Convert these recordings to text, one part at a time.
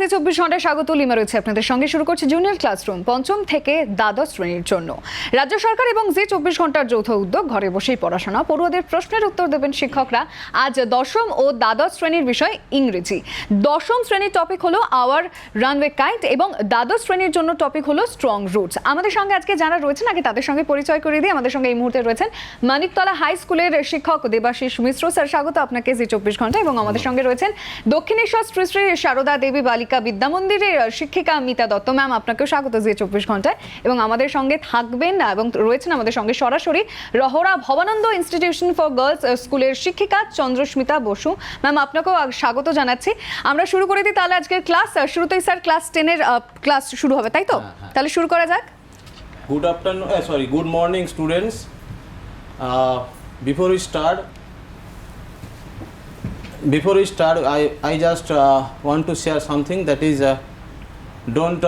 ক্লাসে 24 ঘন্টায় স্বাগত। লিমা রয়েছে আপনাদের সঙ্গে। শুরু করছে জুনিয়র ক্লাসরুম পঞ্চম থেকে দ্বাদশ শ্রেণীর জন্য। রাজ্য সরকার এবং জি 24 ঘন্টার যৌথ উদ্যোগ। ঘরে বসেই পড়াশোনা, পড়ুয়াদের প্রশ্নের উত্তর দেবেন শিক্ষকরা। আজ দশম ও দ্বাদশ শ্রেণীর বিষয় ইংরেজি। দশম শ্রেণীর টপিক হলো আওয়ার রানওয়ে কাইট এবং দ্বাদশ শ্রেণীর জন্য টপিক হলো স্ট্রং রুটস। আমাদের সঙ্গে আজকে যারা রয়েছেন আগে তাদের সঙ্গে পরিচয় করিয়ে দিই। আমাদের সঙ্গে এই মুহূর্তে রয়েছেন মানিকতলা হাই স্কুলের শিক্ষক দেবাশিস মিশ্র। স্যার স্বাগত আপনাকে জি 24 ঘন্টা। এবং আমাদের সঙ্গে রয়েছেন দক্ষিণেশ্বর শ্রী শ্রী সারদা দেবী বালিকা বিদ্যা মন্দিরের শিক্ষিকা মিতা দত্ত ম্যাম, আপনাকেও স্বাগত জি 24 ঘন্টায়। এবং আমাদের সঙ্গে থাকবেন এবং রয়েছেন আমাদের সঙ্গে সরাসরি Rahara Bhabananda institution for girls স্কুলের শিক্ষিকা চন্দ্রস্মিতা বসু ম্যাম, আপনাকেও স্বাগত জানাচ্ছি। আমরা শুরু করে দিই তাহলে আজকের ক্লাস। শুরুতেই স্যার ক্লাস 10 এর ক্লাস শুরু হবে, তাই তো? তাহলে শুরু করা যাক। Good morning students. Before we start, I just want to share something, that is don't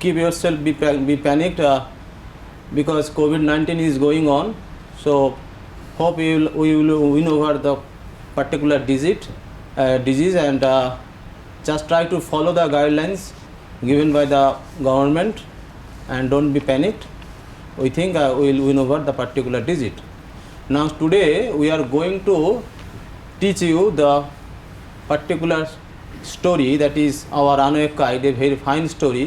keep yourself be panicked because COVID-19 is going on. So hope we will win over the particular disease and just try to follow the guidelines given by the government and don't be panicked. We think we will win over the particular disease. Now today we are going to teach you the particular story, that is our Runaway Kite, a very fine story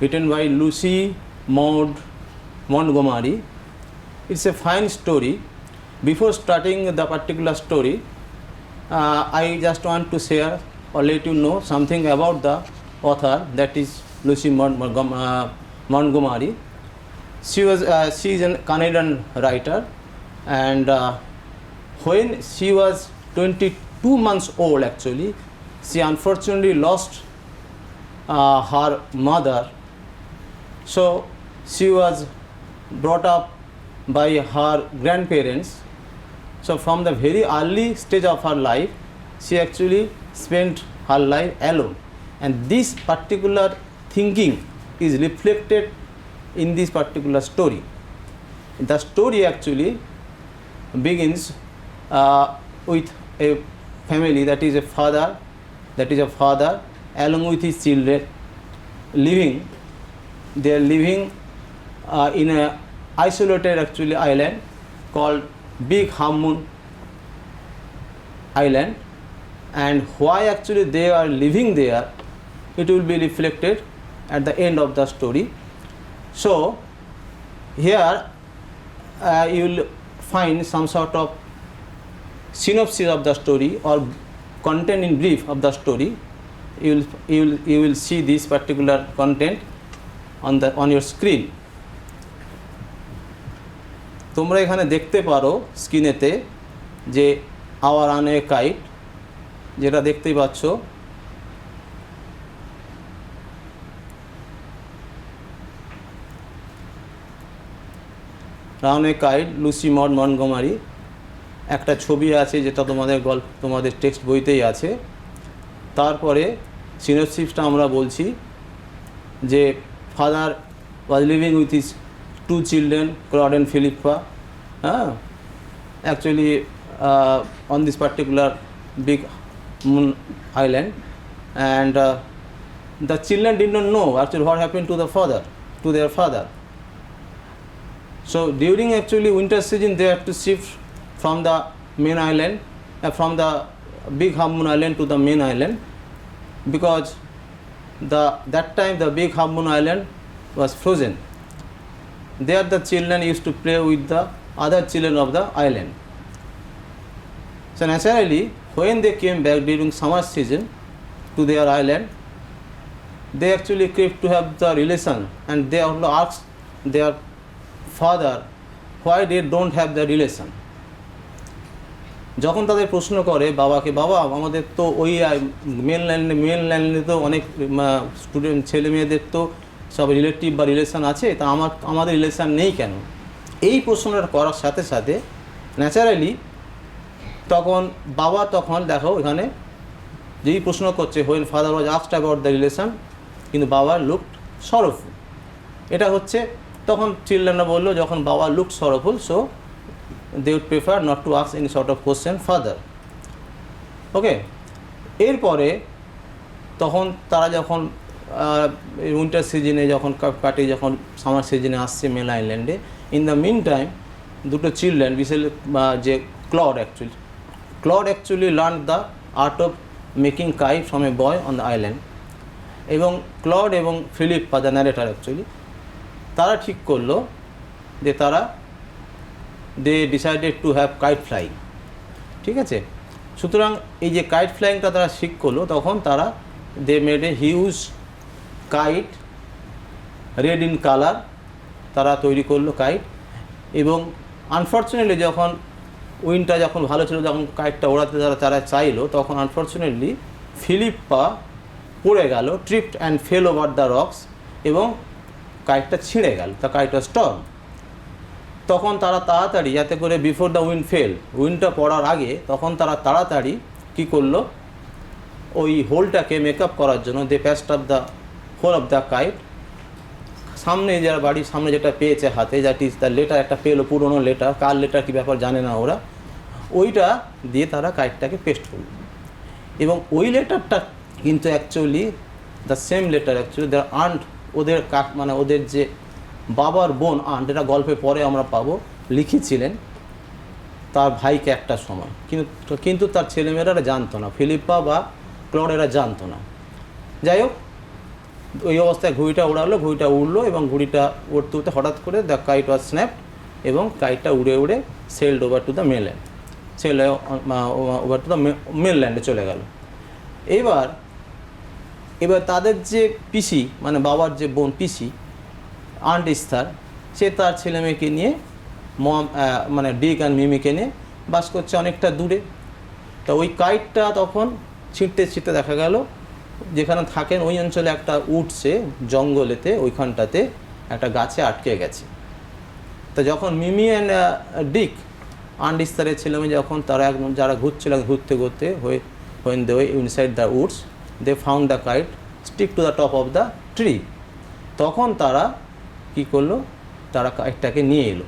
written by Lucy Maud Montgomery. It's a fine story. Before starting the particular story, I just want to share or let you know something about the author, that is Lucy Montgomery. She is a Canadian writer, and when she was 22 months old, actually, she unfortunately lost her mother. So she was brought up by her grandparents. So from the very early stage of her life, she actually spent her life alone, and this particular thinking is reflected in this particular story. The story actually begins with a family, that is a father along with his children they are living in a isolated actually island called Big Half Moon Island. And why actually they are living there, it will be reflected at the end of the story. So here you will find some sort of synopsis of the story or content in brief of the story. You will see this particular content on your screen. তোমরা এখানে দেখতে পারো স্ক্রিনেতে যে hour runway kite, যেটা দেখতেই পাচ্ছ। Runaway kite, Lucy Maud Montgomery. একটা ছবি আছে যেটা তোমাদের টেক্সট বইতেই আছে। তারপরে সিনোপসিসটা আমরা বলছি যে father was living with his 2 children, Claude and Philippa, actually on this particular Big Moon Island, and the children did not know actually what happened to their father. So during actually winter season, they had to shift from the main island, from the Big Half Moon Island to the main island, because that time the Big Half Moon Island was frozen. There the children used to play with the other children of the island. So naturally, when they came back during summer season to their island, they actually came to have the relation, and they also asked their father why they don't have the relation. যখন তাদের প্রশ্ন করে বাবাকে, বাবা আমাদের তো ওই মেনল্যান্ডে তো অনেক স্টুডেন্ট ছেলে মেয়েদের তো সব রিলেটিভ বা রিলেশান আছে, তা আমাদের রিলেশান নেই কেন? এই প্রশ্নটা করার সাথে সাথে ন্যাচারালি তখন দেখো এখানে যেই প্রশ্ন করছে, when father was asked about the relation, কিন্তু বাবা লুকড সরফুল। এটা হচ্ছে তখন চিলড্রেনরা বললো যখন বাবা looked sorrowful, so they would prefer not to ask any sort of question further. Okay, এরপরে তখন তারা যখন উইন্টার সিজনে যখন কাটে, যখন সামার সিজনে আসছে মেল আইল্যান্ডে, ইন দ্য মিন টাইম দুটো চিলড্রেন বিশেষ যে Claude actually learn the art of making kite from a boy on the island. এবং ক্লড এবং ফিলিপ দ্য ন্যারেটার অ্যাকচুয়ালি তারা ঠিক করলো যে তারা they decided to have kite flying. ঠিক আছে, সুতরাং এই যে কাইট ফ্লাইংটা তারা শিখ করলো, তখন তারা they made a huge kite red in colour, তারা তৈরি করলো কাইট। এবং আনফর্চুনেটলি যখন উইন্ডটা যখন ভালো ছিল, যখন কাইটটা ওড়াতে তারা চাইলো, তখন আনফর্চুনেটলি ফিলিপ্পা পড়ে গেল, tripped and fail over the rocks, এবং কাইটটা ছিঁড়ে গেল, দ্য কাইট ওয়াজ টর্ন। তখন তারা তাড়াতাড়ি, যাতে করে বিফোর দ্য উইন্ড ফেল, উইন্ডটা পড়ার আগে, তখন তারা তাড়াতাড়ি কী করলো, ওই হোলটাকে মেকআপ করার জন্য they patched up the hole of the kite. সামনে যারা বাড়ির সামনে যেটা পেয়েছে হাতে, দ্যাট ইজ দ্য লেটার, একটা পেলো পুরোনো লেটার, কার লেটার কী ব্যাপার জানে না ওরা, ওইটা দিয়ে তারা কাইটটাকে পেস্ট করলো। এবং ওই লেটারটা কিন্তু actually the same letter actually the aunt, ওদের মানে ওদের যে বাবার বোন আন্ট, এটা গল্পে পরে আমরা পাবো, লিখেছিলেন তার ভাইকে একটা সময়, কিন্তু তার ছেলেমেয়েরা জানতো না, ফিলিপ্পা বা ক্লড এরা জানতো না। যাই হোক, ওই অবস্থায় ঘুড়িটা উড়লো এবং ঘুড়িটা উড়তে উড়তে হঠাৎ করে দ্য কাইট ওয়াজ স্ন্যাপড, এবং কাইটটা উড়ে উড়ে sailed over to the mainland, over to the মেনল্যান্ডে চলে গেল। এবার তাদের যে পিসি, মানে বাবার যে বোন পিসি আন্ট ইস্তার, সে তার ছেলে মেয়েকে নিয়ে মানে ডিক অ্যান্ড মিমিকে নিয়ে বাস করছে অনেকটা দূরে। তা ওই কাইটটা তখন ছিঁড়তে দেখা গেল যেখানে থাকেন ওই অঞ্চলে একটা উঠছে জঙ্গলেতে, ওইখানটাতে একটা গাছে আটকে গেছে। তা যখন মিমি অ্যান্ড ডিক আন্ট ইস্তারের ছেলে মেয়ে যখন তারা একদম যারা ঘুরছিলেন, ঘুরতে when they were inside the woods, they found the kite stick to the top of the tree. তখন তারা কি করলো, তারা কাইটটাকে নিয়ে এলো।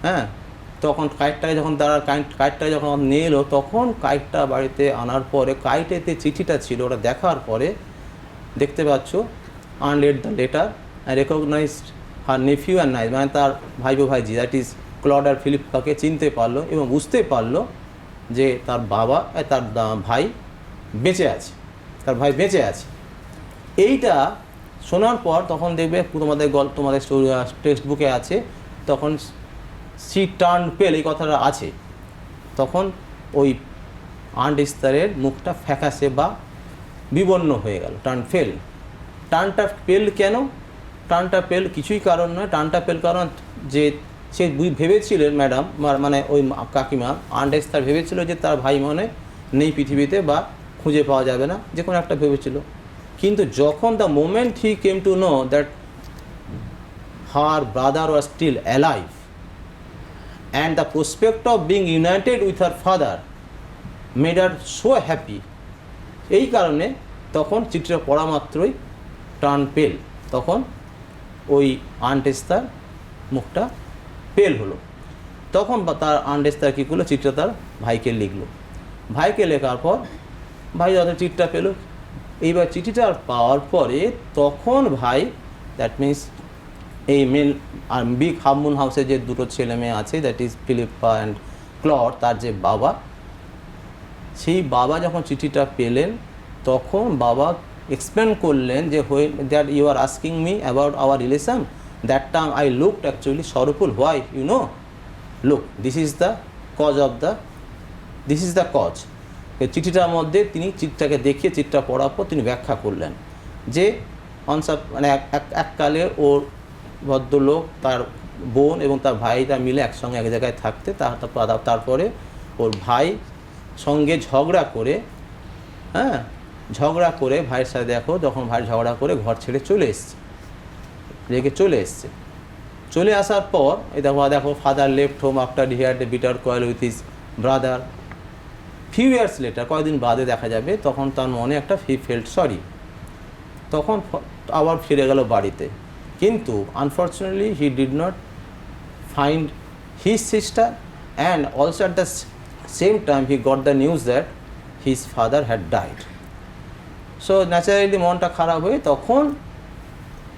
হ্যাঁ, তখন কাইটটাকে যখন নিয়ে এলো, তখন কাইটটা বাড়িতে আনার পরে কাইটেতে চিঠিটা ছিল, ওটা দেখার পরে দেখতে পাচ্ছ and read the letter and recognised her nephew and niece, মানে তার ভাইজি দ্যাট ইজ ক্লড আর ফিলিপ্পাকে চিনতে পারলো এবং বুঝতে পারলো যে তার ভাই বেঁচে আছে। এইটা শোনার পর তখন দেখবে তোমাদের টেক্সট বুকে আছে, তখন সি টার্ন পেল, এই কথাটা আছে। তখন ওই আন্ট ইস্তারের মুখটা ফ্যাকাশে বা বিবর্ণ হয়ে গেল, টার্নটা পেল কেন? টার্নটা পেল কিছুই কারণ নয়, টার্নটা পেল কারণ যে সে ভেবেছিলেন ম্যাডাম, মানে ওই কাকিমা আন্ট ইস্তার ভেবেছিল যে তার ভাই মনে নেই পৃথিবীতে বা খুঁজে পাওয়া যাবে না, যে কোনো একটা ভেবেছিল। কিন্তু যখন the moment he came to know that her brother was still alive and the prospect of being united with her father made her so happy, এই কারণে তখন চিঠিটা পড়া মাত্রই টার্ন পেল, তখন ওই আন্ট ইস্তার মুখটা পেল হলো। তখন তার আন্ট ইস্তার কী করলো, চিঠিটা তার ভাইকে লিখলো। ভাইকে লেখার পর ভাই যত চিঠিটা পেল, এইবার চিঠিটা পাওয়ার পরে তখন ভাই, দ্যাট মিনস এই মেন আর বিগ হাফমুন হাউসে যে দুটো ছেলে মেয়ে আছে, that is Philippa and Claude, তার যে বাবা, সেই বাবা যখন চিঠিটা পেলেন, তখন বাবা এক্সপ্লেন করলেন যে that you are asking me about our relation, that time I looked actually sorrowful, why you know, look this is the cause. চিঠিটার মধ্যে তিনি চিঠিটাকে দেখিয়ে, চিঠিটা পড়ার পর তিনি ব্যাখ্যা করলেন যে মানে এককালে ওর ভদ্রলোক, তার বোন এবং তার ভাইরা মিলে একসঙ্গে এক জায়গায় থাকতে, তারপরে ওর ভাই সঙ্গে ঝগড়া করে ভাইয়ের সাথে যখন ভাই ঝগড়া করে ঘর ছেড়ে চলে এসছে, চলে আসার পর এই দেখো father left home after he had a bitter quarrel with his brother, few years later, কয়েকদিন বাদে দেখা যাবে তখন তার মনে একটা ফেল্ট সরি, তখন আবার ফিরে গেল বাড়িতে। কিন্তু unfortunately he did not find his sister and also at the same time he got the news that his father had died. So naturally মনটা খারাপ হয়ে তখন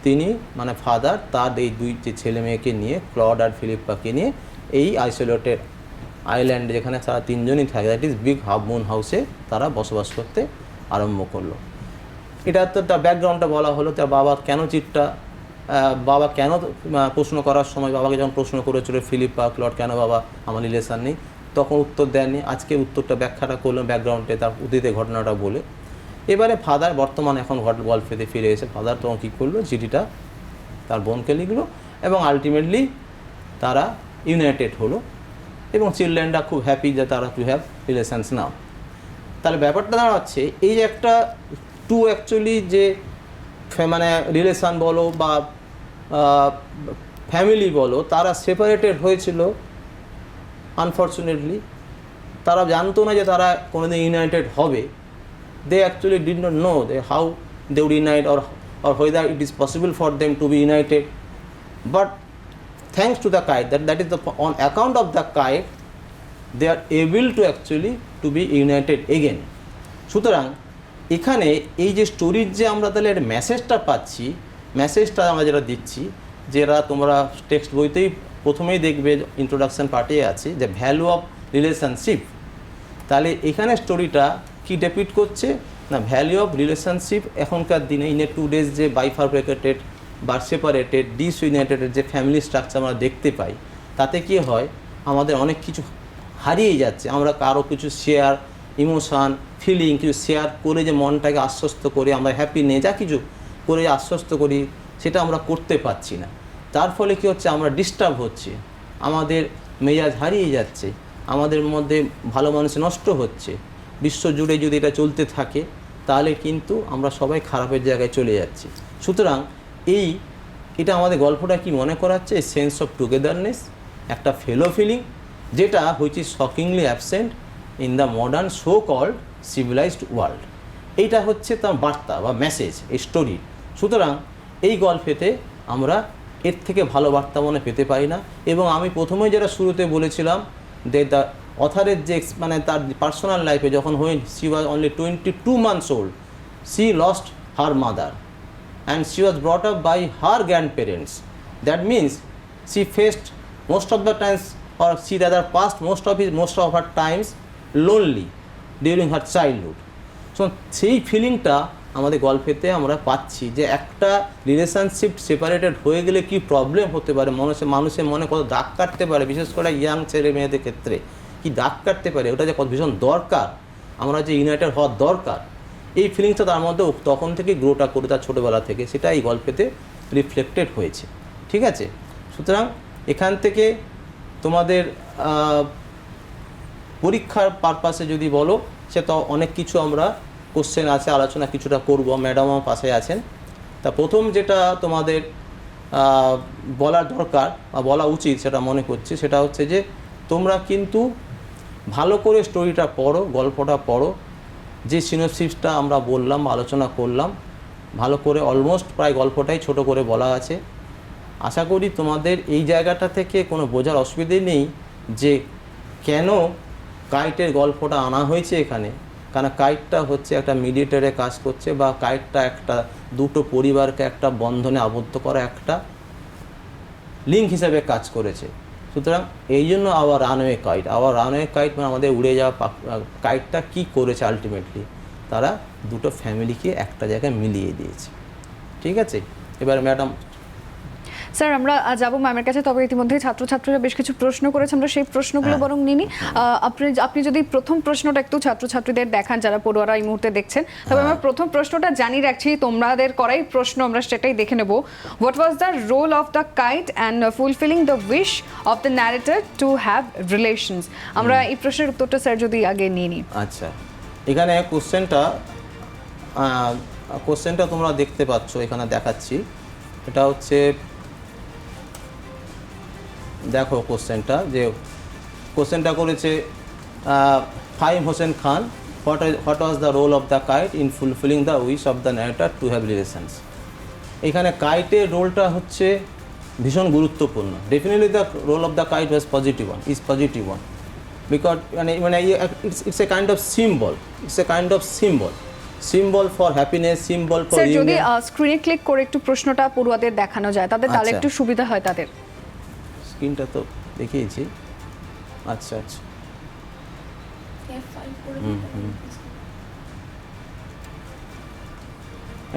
তিনি মানে ফাদার তার এই দুই যে ছেলে মেয়েকে নিয়ে ক্লড আর ফিলিপ্পাকে নিয়ে এই আইসোলেটেড আইল্যান্ডে যেখানে তারা তিনজনই থাকে, that is big half moon হাউসে তারা বসবাস করতে আরম্ভ করলো। এটা তো তার ব্যাকগ্রাউন্ডটা বলা হলো, তার বাবা কেন চিটটা বাবা কেন প্রশ্ন করার সময় বাবাকে যখন প্রশ্ন করেছিল ফিলিপ্পা ক্লড কেন বাবা আমার রিলেশান নেই, তখন উত্তর দেননি। আজকে উত্তরটা ব্যাখ্যাটা করলো ব্যাকগ্রাউন্ডে তার অতীতে ঘটনাটা বলে। এবারে ফাদার বর্তমানে এখন গল্পেতে ফিরে এসে ফাদার তখন কী করলো, চিঠিটা তার বোনকে লিখলো এবং আলটিমেটলি তারা ইউনাইটেড হলো এবং চিলড্রেনরা খুব হ্যাপি যে তারা টু হ্যাভ রিলেশনস নাও। তাহলে ব্যাপারটা দাঁড়াচ্ছে এই যে একটা টু অ্যাকচুয়ালি যে মানে রিলেশান বলো বা ফ্যামিলি বলো, তারা সেপারেটেড হয়েছিল আনফর্চুনেটলি। তারা জানতো না যে তারা কোনোদিন ইউনাইটেড হবে। They actually did not know how they would unite or whether it is possible for them to be united. But thanks to the kite, that is on account of the kite, they are able to actually to be united again. সুতরাং এখানে এই যে স্টোরির যে আমরা তাহলে এর মেসেজটা পাচ্ছি, মেসেজটা আমরা যেটা দিচ্ছি, যেটা তোমরা টেক্সট বইতেই প্রথমেই দেখবে ইন্ট্রোডাকশন পার্টে আছে যে ভ্যালু অফ রিলেশনশিপ। তাহলে এখানে স্টোরিটা কি ডেপিক্ট করছে না, ভ্যালু অফ রিলেশনশিপ এখনকার দিনে ইন এ টু ডেজ যে বাইফারব্রেকেটেড বা সেপারেটেড ডিসইউনাইটেডের যে ফ্যামিলি স্ট্রাকচার আমরা দেখতে পাই, তাতে কি হয় আমাদের অনেক কিছু হারিয়ে যাচ্ছে। আমরা কারো কিছু শেয়ার ইমোশান ফিলিং কিছু শেয়ার করে যে মনটাকে আশ্বস্ত করি, আমরা হ্যাপি নিয়ে যা কিছু করে আশ্বস্ত করি সেটা আমরা করতে পারছি না। তার ফলে কী হচ্ছে, আমরা ডিস্টার্ব হচ্ছে, আমাদের মেজাজ হারিয়ে যাচ্ছে, আমাদের মধ্যে ভালো মানুষ নষ্ট হচ্ছে। বিশ্ব জুড়ে যদি এটা চলতে থাকে তাহলে কিন্তু আমরা সবাই খারাপের জায়গায় চলে যাচ্ছি। সুতরাং এটা আমাদের গল্পটা কি মনে করাচ্ছে, সেন্স অফ টুগেদারনেস, একটা ফেলো ফিলিং, যেটা which is shockingly absent in the modern so called civilised world. এইটা হচ্ছে তার বার্তা বা মেসেজ এই স্টোরি। সুতরাং এই গল্পেতে আমরা এর থেকে ভালো বার্তা মনে পেতে পারি না। এবং আমি প্রথমেই যেটা শুরুতে বলেছিলাম যে দ্য অথারের যে মানে তার পার্সোনাল লাইফে যখন she was only 22 months old, she lost her mother and she was brought up by her grandparents. That means she faced most of the times, or she rather passed most of her times lonely during her childhood. So সেই ফিলিংটা আমাদের গল্পেতে আমরা পাচ্ছি যে একটা relationship separated হয়ে গেলে কি problem হতে পারে, মানুষের মনে কত দাগ কাটতে পারে, বিশেষ করে ইয়াং ছেলে মেয়েদের ক্ষেত্রে কি দাগ কাটতে পারে, ওটা যে কত ভীষণ দরকার, আমরা যে ইউনাইটেড হওয়ার দরকার, এই ফিলিংসটা তার মধ্যে তখন থেকে গ্রোটা করে তার ছোটোবেলা থেকে সেটা এই গল্পেতে রিফ্লেক্টেড হয়েছে। ঠিক আছে, সুতরাং এখান থেকে তোমাদের পরীক্ষার পারপাসে যদি বলো, সে তো অনেক কিছু আমরা কোশ্চেন আছে, আলোচনা কিছুটা করব, ম্যাডামও পাশে আছেন। তা প্রথম যেটা তোমাদের বলার দরকার বা বলা উচিত সেটা মনে করছি, সেটা হচ্ছে যে তোমরা কিন্তু ভালো করে স্টোরিটা পড়ো, গল্পটা পড়ো, যে সিনোপসিসটা আমরা বললাম আলোচনা করলাম ভালো করে, অলমোস্ট প্রায় গল্পটাই ছোট করে বলা আছে। আশা করি তোমাদের এই জায়গাটা থেকে কোনো বোঝার অসুবিধে নেই যে কেন কাইটের গল্পটা আনা হয়েছে এখানে। কারণ কাইটটা হচ্ছে একটা মিডিয়েটরে কাজ করছে, বা কাইটটা একটা দুটো পরিবারকে একটা বন্ধনে আবদ্ধ করা একটা লিঙ্ক হিসেবে কাজ করেছে। সুতরাং এই জন্য আওয়ার রানওয়ে কাইট মানে আমাদের উড়ে যাওয়া কাইটটা কী করেছে আলটিমেটলি, তারা দুটো ফ্যামিলিকে একটা জায়গায় মিলিয়ে দিয়েছে। ঠিক আছে, এবার ম্যাডাম। স্যার আমরা যাবো ম্যামের কাছে, তবে ইতিমধ্যে ছাত্রছাত্রীরা বেশ কিছু প্রশ্ন করেছে, আমরা সেই প্রশ্নগুলো বরং নিই। আপনি যদি প্রথম প্রশ্নটা একটু ছাত্রছাত্রীদের দেখান যারা পড়ুয়ারা এই মুহূর্তে দেখছেন, তবে আমরা প্রথম প্রশ্নটা জানিয়ে রাখছি, তোমাদের করাই প্রশ্ন, আমরা সেটাই দেখে নেব। What was the role of the kite and fulfilling the wish of the narrator to have relations? আমরা এই প্রশ্নের উত্তরটা স্যার যদি আগে নিয়ে নিই। আচ্ছা, এখানে কোশ্চেনটা তোমরা দেখতে পাচ্ছ, এখানে দেখাচ্ছি। এটা হচ্ছে দেখো কোশ্চেনটা করেছে Fahim Hossain Khan, what was the role of the kite in fulfilling the wish of the narrator to have relations? এখানে কাইটের রোলটা হচ্ছে ভীষণ গুরুত্বপূর্ণ। Definitely the role of the kite was positive one, because মানে it's a kind of symbol, symbol for happiness, symbol for sir যদি স্ক্রিনে click করে একটু প্রশ্নটা পড়ুয়াদের দেখানো যায় তাদের তাহলে আচ্ছা। একটু সুবিধা হয় তাদের। স্ক্রিনটা তো দেখিয়েছি। আচ্ছা আচ্ছা,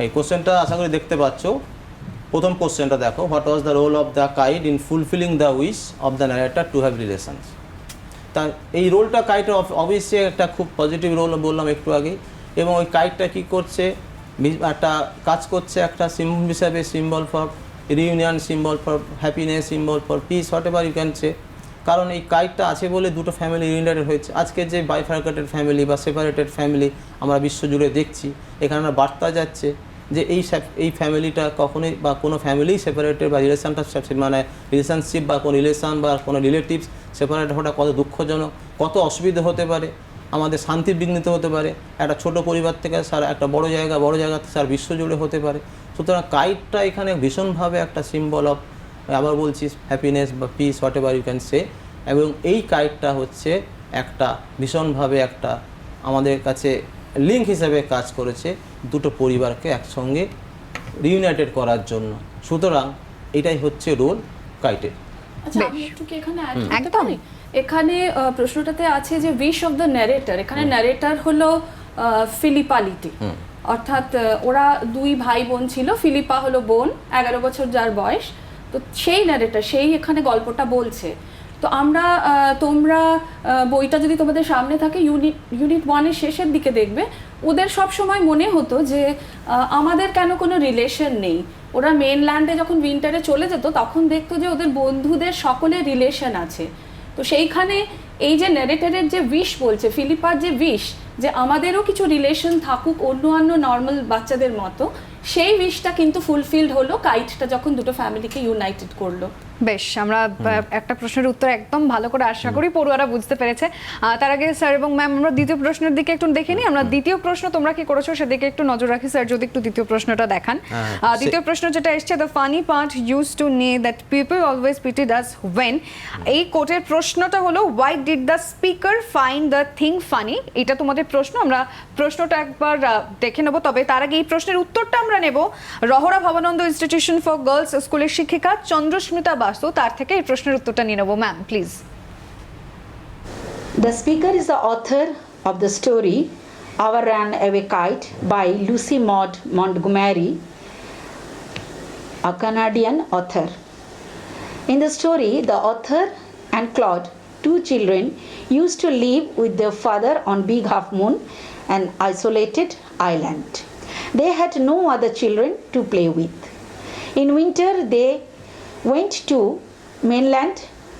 এই কোশ্চেনটা আশা করি দেখতে পাচ্ছ। প্রথম কোশ্চেনটা দেখো, what was the role of the kite in fulfilling the wish of the narrator to have relations. তা এই রোলটা কাইটের অবভিয়াসলি একটা খুব পজিটিভ রোল বললাম একটু আগেই, এবং ওই কাইটটা কী করছে, একটা কাজ করছে একটা সিম্বল হিসাবে, symbol for reunion, symbol for happiness, symbol for peace, whatever you can say. কারণ এই কাইটটা আছে বলে দুটো ফ্যামিলি ইউনাইটেড হয়েছে। আজকে যে বাইফার্কেটেড ফ্যামিলি বা সেপারেটেড ফ্যামিলি আমরা বিশ্বজুড়ে দেখছি, এখানে আমরা বার্তা যাচ্ছে যে এই ফ্যামিলিটা কখনোই বা কোনো ফ্যামিলি সেপারেটেড বা রিলেশনটা মানে রিলেশনশিপ বা কোনো রিলেশন বা কোনো রিলেটিভস সেপারেট হওয়াটা কত দুঃখজনক, কত অসুবিধা হতে পারে, আমাদের শান্তি বিঘ্নিত হতে পারে। একটা ছোট পরিবার থেকে স্যার একটা বড় জায়গা থেকে স্যার বিশ্বজুড়ে হতে পারে। সুতরাং কাইটটা এখানে ভীষণভাবে একটা সিম্বল অফ, আবার বলছি, হ্যাপিনেস বা peace, whatever you can say. এবং এই কাইটটা হচ্ছে একটা ভীষণভাবে একটা আমাদের কাছে লিঙ্ক হিসেবে কাজ করেছে দুটো পরিবারকে একসঙ্গে রিউনাইটেড করার জন্য। সুতরাং এটাই হচ্ছে রোল কাইটের। আচ্ছা, আমি একটু কি এখানে অ্যাড করতে একদম। পারি? এখানে প্রশ্নটাতে আছে যে উইশ অফ দ্য ন্যারেটর, এখানে ন্যারেটর হলো ফিলিপা লিটি, অর্থাৎ ওরা দুই ভাই বোন ছিল। ফিলিপা হলো বোন, 11 বছর যার বয়স, তো সেই ন্যারেটর, সেই এখানে গল্পটা বলছে। তো আমরা তোমরা বইটা যদি তোমাদের সামনে থাকে ইউনিট 1-এর শেষের দিকে দেখবে ওদের সব সময় মনে হতো যে আমাদের কেন কোনো রিলেশন নেই। ওরা মেনল্যান্ডে যখন উইন্টারে চলে যেত তখন দেখতো যে ওদের বন্ধুদের সকলের রিলেশন আছে। তো সেইখানে এই যে ন্যারেটরের যে উইশ বলছে, ফিলিপার যে উইশ যে আমাদেরও কিছু রিলেশন থাকুক অন্য নর্মাল বাচ্চাদের মতো, সেই উইশটা কিন্তু ফুলফিলড হলো কাইটটা যখন দুটো ফ্যামিলিকে ইউনাইটেড করলো। বেশ, আমরা একটা প্রশ্নের উত্তর একদম ভালো করে আশা করি পড়ুয়ারা বুঝতে পেরেছে। তার আগে স্যার এবং ম্যাম আমরা দ্বিতীয় প্রশ্নের দিকে একটু দেখে নিই। আমরা দ্বিতীয় প্রশ্ন তোমরা কি করেছো সেদিকে একটু নজর রাখি। স্যার যদি একটু দ্বিতীয় প্রশ্নটা দেখান। দ্বিতীয় প্রশ্ন যেটা এসছে, the funny part use to be that people always pitied us when. এই কোটের প্রশ্নটা হলো, why did the speaker find the thing funny. এটা তোমাদের প্রশ্ন, আমরা প্রশ্নটা একবার দেখে নেব। তবে তার আগে এই প্রশ্নের উত্তরটা আমরা নেব Rahara Bhabananda institution for girls স্কুলের শিক্ষিকা চন্দ্রস্মিতা বাসু, তার থেকে এই প্রশ্নের উত্তরটা নিয়ে নেব। Ma'am please. The speaker is the author of the story Our Runaway Kite by Lucy Maud Montgomery, a Canadian author. In the story, the author and Claude, two children, used to live with their father on Big Half Moon, an isolated island. They had no other children to play with. In winter, they went to mainland,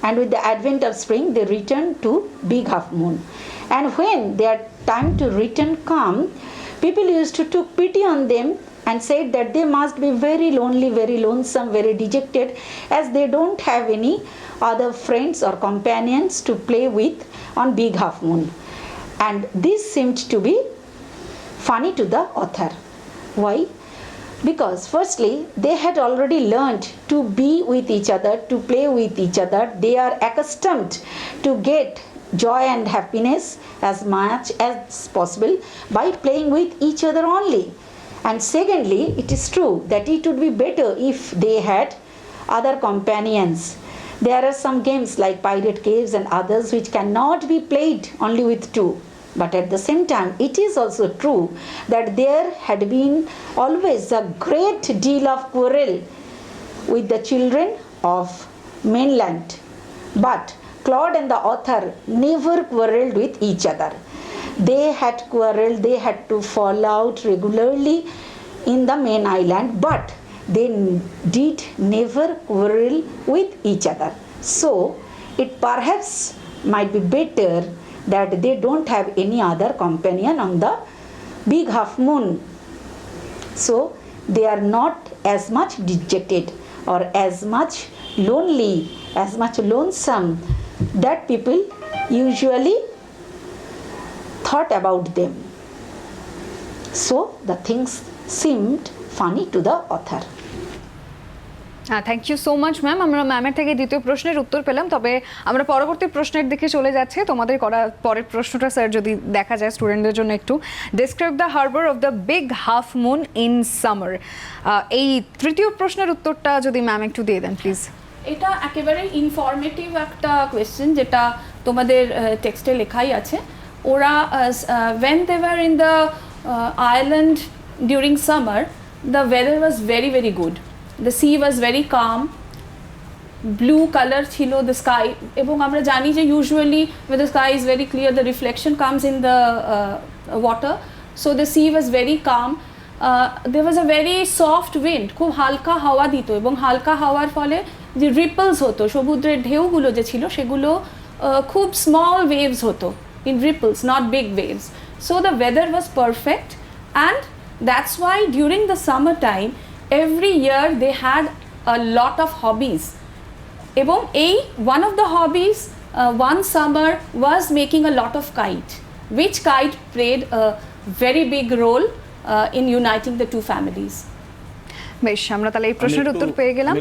and with the advent of spring they returned to Big Half Moon. And when their time to return come, people used to take pity on them and said that they must be very lonely, very lonesome, very dejected, as they don't have any other friends or companions to play with on Big Half Moon. And this seemed to be funny to the author. Why? Because firstly, they had already learned to be with each other, to play with each other. They are accustomed to get joy and happiness as much as possible by playing with each other only. And secondly, it is true that it would be better if they had other companions. There are some games like Pirate Caves and others which cannot be played only with two. But at the same time, it is also true that there had been always a great deal of quarrel with the children of mainland. But Claude and the author never quarreled with each other. They had quarreled, they had to fall out regularly in the main island, but they did never quarrel with each other. So it perhaps might be better that they don't have any other companion on the Big Half Moon. So they are not as much dejected or as much lonely, as much lonesome that people usually thought about them. So the things seemed funny to the author. Thank you so much ma'am. আমরা ম্যামের থেকে দ্বিতীয় প্রশ্নের উত্তর পেলাম, তবে আমরা পরবর্তী প্রশ্নের দিকে চলে যাচ্ছি। তোমাদের করা পরের প্রশ্নটা স্যার যদি দেখা যায় স্টুডেন্টদের জন্য একটু, describe the harbour of the big half moon in summer. এই তৃতীয় প্রশ্নের উত্তরটা যদি ম্যাম একটু দিয়ে দেন প্লিজ। এটা একেবারে ইনফরমেটিভ একটা কোয়েশ্চেন, যেটা তোমাদের টেক্সটে লেখাই আছে। ওরা when they were in the island during summer, the weather was very very good. The sea was very calm, blue color ছিল the sky, এবং আমরা জানি যে usually when the sky is very clear the reflection comes in the water, so the sea was very calm. There was a very soft wind, খুব হালকা হাওয়া দিত, এবং হালকা হাওয়ার ফলে যে রিপলস হতো, সমুদ্রের ঢেউগুলো যে ছিল সেগুলো খুব স্মল ওয়েভস হতো, in ripples, not big waves. So the weather was perfect, and that's why during the summer time every year they had a lot of hobbies. Ebong one of the hobbies one summer was making a lot of kite, which kite played a very big role in uniting the two families. বেশ, আমরা তাহলে এই প্রশ্নের উত্তর পেয়ে গেলাম।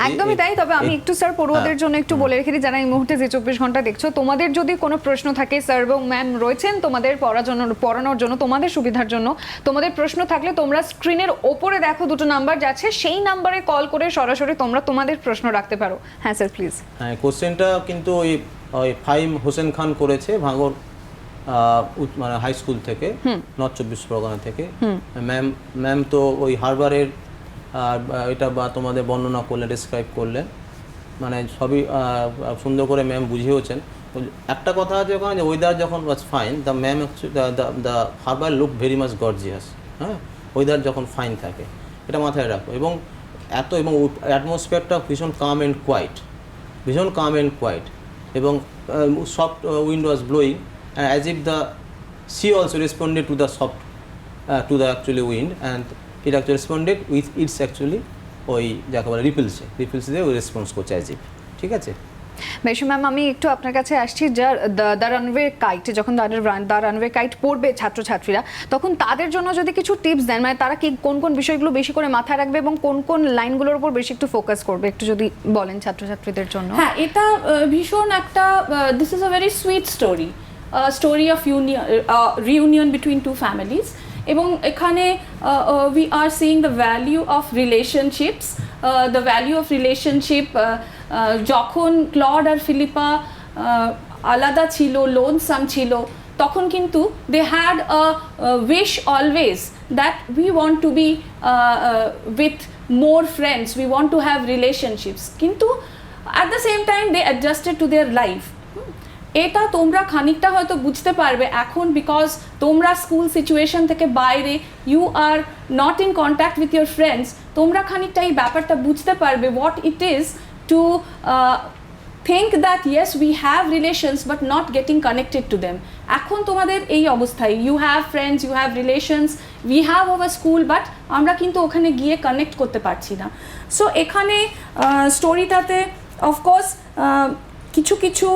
একদমই তাই, তবে আমি একটু স্যার পড়ুয়াদের জন্য একটু বলে রেখে দিই, যারা এই মুহূর্তে যে 24 ঘন্টা দেখছো, তোমাদের যদি কোনো প্রশ্ন থাকে, স্যার এবং ম্যাম রয়েছেন তোমাদের পড়ানোর জন্য, তোমাদের সুবিধার জন্য। তোমাদের প্রশ্ন থাকলে তোমরা স্ক্রিনের ওপরে দেখো দুটো নাম্বার যাচ্ছে, সেই নাম্বারে কল করে সরাসরি তোমরা তোমাদের প্রশ্ন রাখতে পারো। হ্যাঁ স্যার প্লিজ। হ্যাঁ, কোশ্চেনটা কিন্তু ওই ফাহিম হোসেন খান করেছে ভাঙর মানে হাই স্কুল থেকে, নর্থ 24 পরগনা থেকে। ম্যাম তো ওই হারবারের আর এটা বা তোমাদের বর্ণনা করলেন, ডিসক্রাইব করলেন, মানে সবই সুন্দর করে ম্যাম বুঝিয়েওছেন। একটা কথা আছে ওখানে যে ওয়েদার যখন was fine, the ma'am the harbour look very much gorgeous. হ্যাঁ, ওয়েদার যখন ফাইন থাকে এটা মাথায় রাখো, এবং অ্যাটমসফিয়ারটা ভীষণ কাম অ্যান্ড কোয়াইট, ভীষণ কাম অ্যান্ড কোয়াইট, এবং soft wind was blowing as if the sea also responded to the soft to the actually wind, and it actually responded with its actually ওই যাকে বলে রিপলস দিয়ে ওই রেসপন্স করছে অ্যাজ ইফ। ঠিক আছে বেশ ম্যাম, আমি একটু আপনার কাছে আসছি। যার দ্য রানওয়ে কাইট, যখন দ্য রানওয়ে কাইট পড়বে ছাত্রছাত্রীরা, তখন তাদের জন্য যদি কিছু টিপস দেন, মানে তারা কি কোন কোন বিষয়গুলো বেশি করে মাথায় রাখবে এবং কোন কোন লাইনগুলোর উপর বেশি একটু ফোকাস করবে, একটু যদি বলেন ছাত্রছাত্রীদের জন্য। হ্যাঁ, এটা ভীষণ একটা this is a very sweet story of reunion between two families, এবং এখানে we are seeing the value of relationships, the value of relationship. যখন ক্লড আর ফিলিপা আলাদা ছিল, লোনসাম ছিল, তখন কিন্তু they had a wish always that we want to be with more friends, we want to have relationships, কিন্তু at the same time they adjusted to their life. এটা তোমরা খানিকটা হয়তো বুঝতে পারবে এখন, বিকজ তোমরা স্কুল সিচুয়েশন থেকে বাইরে, you are not in contact with your friends, তোমরা খানিকটা এই ব্যাপারটা বুঝতে পারবে what it is to think that yes we have relations but not getting connected to them. এখন তোমাদের এই অবস্থায়, you have friends, you have relations, we have our school, but আমরা কিন্তু ওখানে গিয়ে কানেক্ট করতে পারছি না। সো এখানে স্টোরিটাতে অফকোর্স কিছু কিছু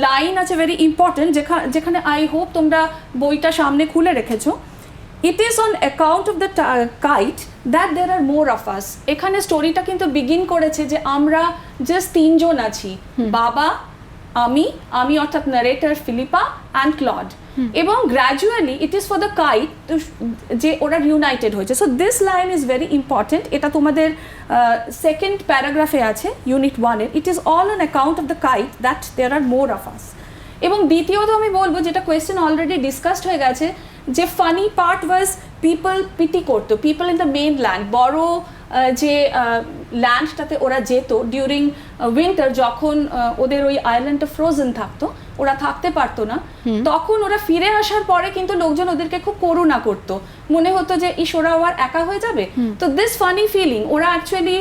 লাইন আছে ভেরি ইম্পর্টেন্ট, যেখানে আই হোপ তোমরা বইটা সামনে খুলে রেখেছো। It is on account of the kite that there are more of us. এখানে স্টোরিটা কিন্তু বিগিন করেছে যে আমরা জাস্ট তিনজন আছি, বাবা, আমি অর্থাৎ নারেটর ফিলিপা অ্যান্ড ক্লড, এবং gradually it is for the kite যে ওরা ইউনাইটেড হয়েছে। So this line is very important, এটা তোমাদের সেকেন্ড প্যারাগ্রাফে আছে ইউনিট 1-এর। It is all on account of the kite that there are more of us. এবং দ্বিতীয়ত আমি বলবো, যেটা কোয়েশ্চেন অলরেডি ডিসকাসড হয়ে গেছে, যে funny part was people pity করতো, people in the mainland, বড় যে ল্যান্ডটাতে ওরা যেত ডিউরিং উইন্টার, যখন ওদের ওই আইল্যান্ডটা ফ্রোজেন থাকতো, ওরা থাকতে পারতো না, তখন ওরা ফিরে আসার পরে কিন্তু লোকজন ওদেরকে খুব করুণা করতো, মনে হতো যে ইস ওরা আবার একা হয়ে যাবে। তো দিস ফানি ফিলিং, ওরা অ্যাকচুয়ালি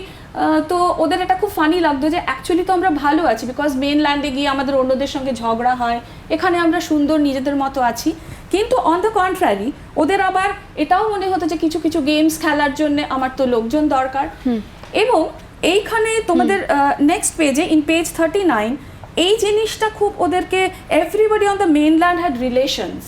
তো ওদের এটা খুব ফানি লাগতো যে অ্যাকচুয়ালি তো আমরা ভালো আছি, বিকজ মেন ল্যান্ডে গিয়ে আমাদের অন্যদের সঙ্গে ঝগড়া হয়, এখানে আমরা সুন্দর নিজেদের মতো আছি। কিন্তু অন দ্য কন্ট্রারি ওদের আবার এটাও মনে হতো যে কিছু কিছু গেমস খেলার জন্য আমার তো লোকজন দরকার। এবং এইখানে তোমাদের নেক্সট পেজে, ইন পেজ 39, এই জিনিসটা খুব ওদেরকে, everybody on the mainland had relations,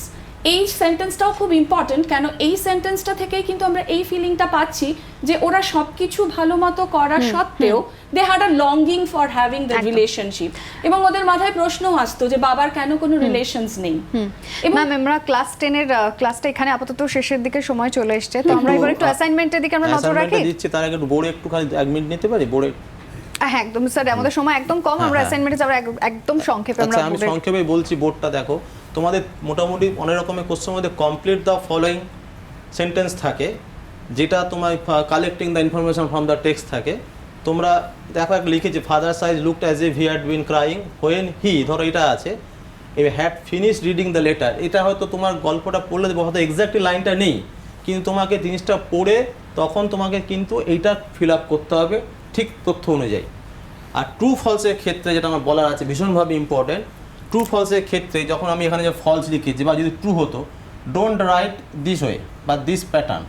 এই সেন্টেন্সটাও খুব ইম্পর্টেন্ট, কেন এই সেন্টেন্সটা থেকেই কিন্তু আমরা এই ফিলিংটা পাচ্ছি যে ওরা সবকিছু ভালো মতো করা সত্ত্বেও they had a longing for having the relationship, এবং ওদের মাথায় প্রশ্নও আসতো যে বাবার কেন কোনো রিলেশনস নেই। এবং ম্যাম আমরা ক্লাস 10 এর ক্লাসটা এখানে আপাতত শেষের দিকে সময় চলে এসেছে, তো আমরা এবার একটু অ্যাসাইনমেন্টের দিকে আমরা নজর রাখি। অ্যাসাইনমেন্টটা দিচ্ছি, তার আগে একটু বোর্ডে একটু খালি 1 মিনিট নিতে পারি বোর্ডে? হ্যাঁ একদম স্যার, আমাদের সময় একদম কম, আমরা অ্যাসাইনমেন্টে যাবো একদম সংক্ষেপে। আমরা আচ্ছা আমি সংক্ষেপে বলছি, বোর্ডটা দেখো, তোমাদের মোটামুটি অনেক রকমের কোশ্চেন মধ্যে কমপ্লিট দ্য ফলোয়িং সেন্টেন্স থাকে, যেটা তোমার collecting the information from the text থাকে। তোমরা দেখো একটা লিখেছি, father size looked as if he had been crying when he, ধরো এটা আছে, এবার had finish reading the letter. এটা হয়তো তোমার গল্পটা পড়লে হয়তো এক্স্যাক্টলি লাইনটা নেই, কিন্তু তোমাকে জিনিসটা পড়ে তখন তোমাকে কিন্তু এইটা ফিল আপ করতে হবে ঠিক তথ্য অনুযায়ী। আর ট্রু ফলসের ক্ষেত্রে যেটা আমার বলার আছে ভীষণভাবে ইম্পর্টেন্ট, ট্রু ফলসের ক্ষেত্রে যখন আমি এখানে যে ফলস লিখেছি বা যদি ট্রু হতো, ডোন্ট রাইট দিস ওয়ে বা দিস প্যাটার্ন,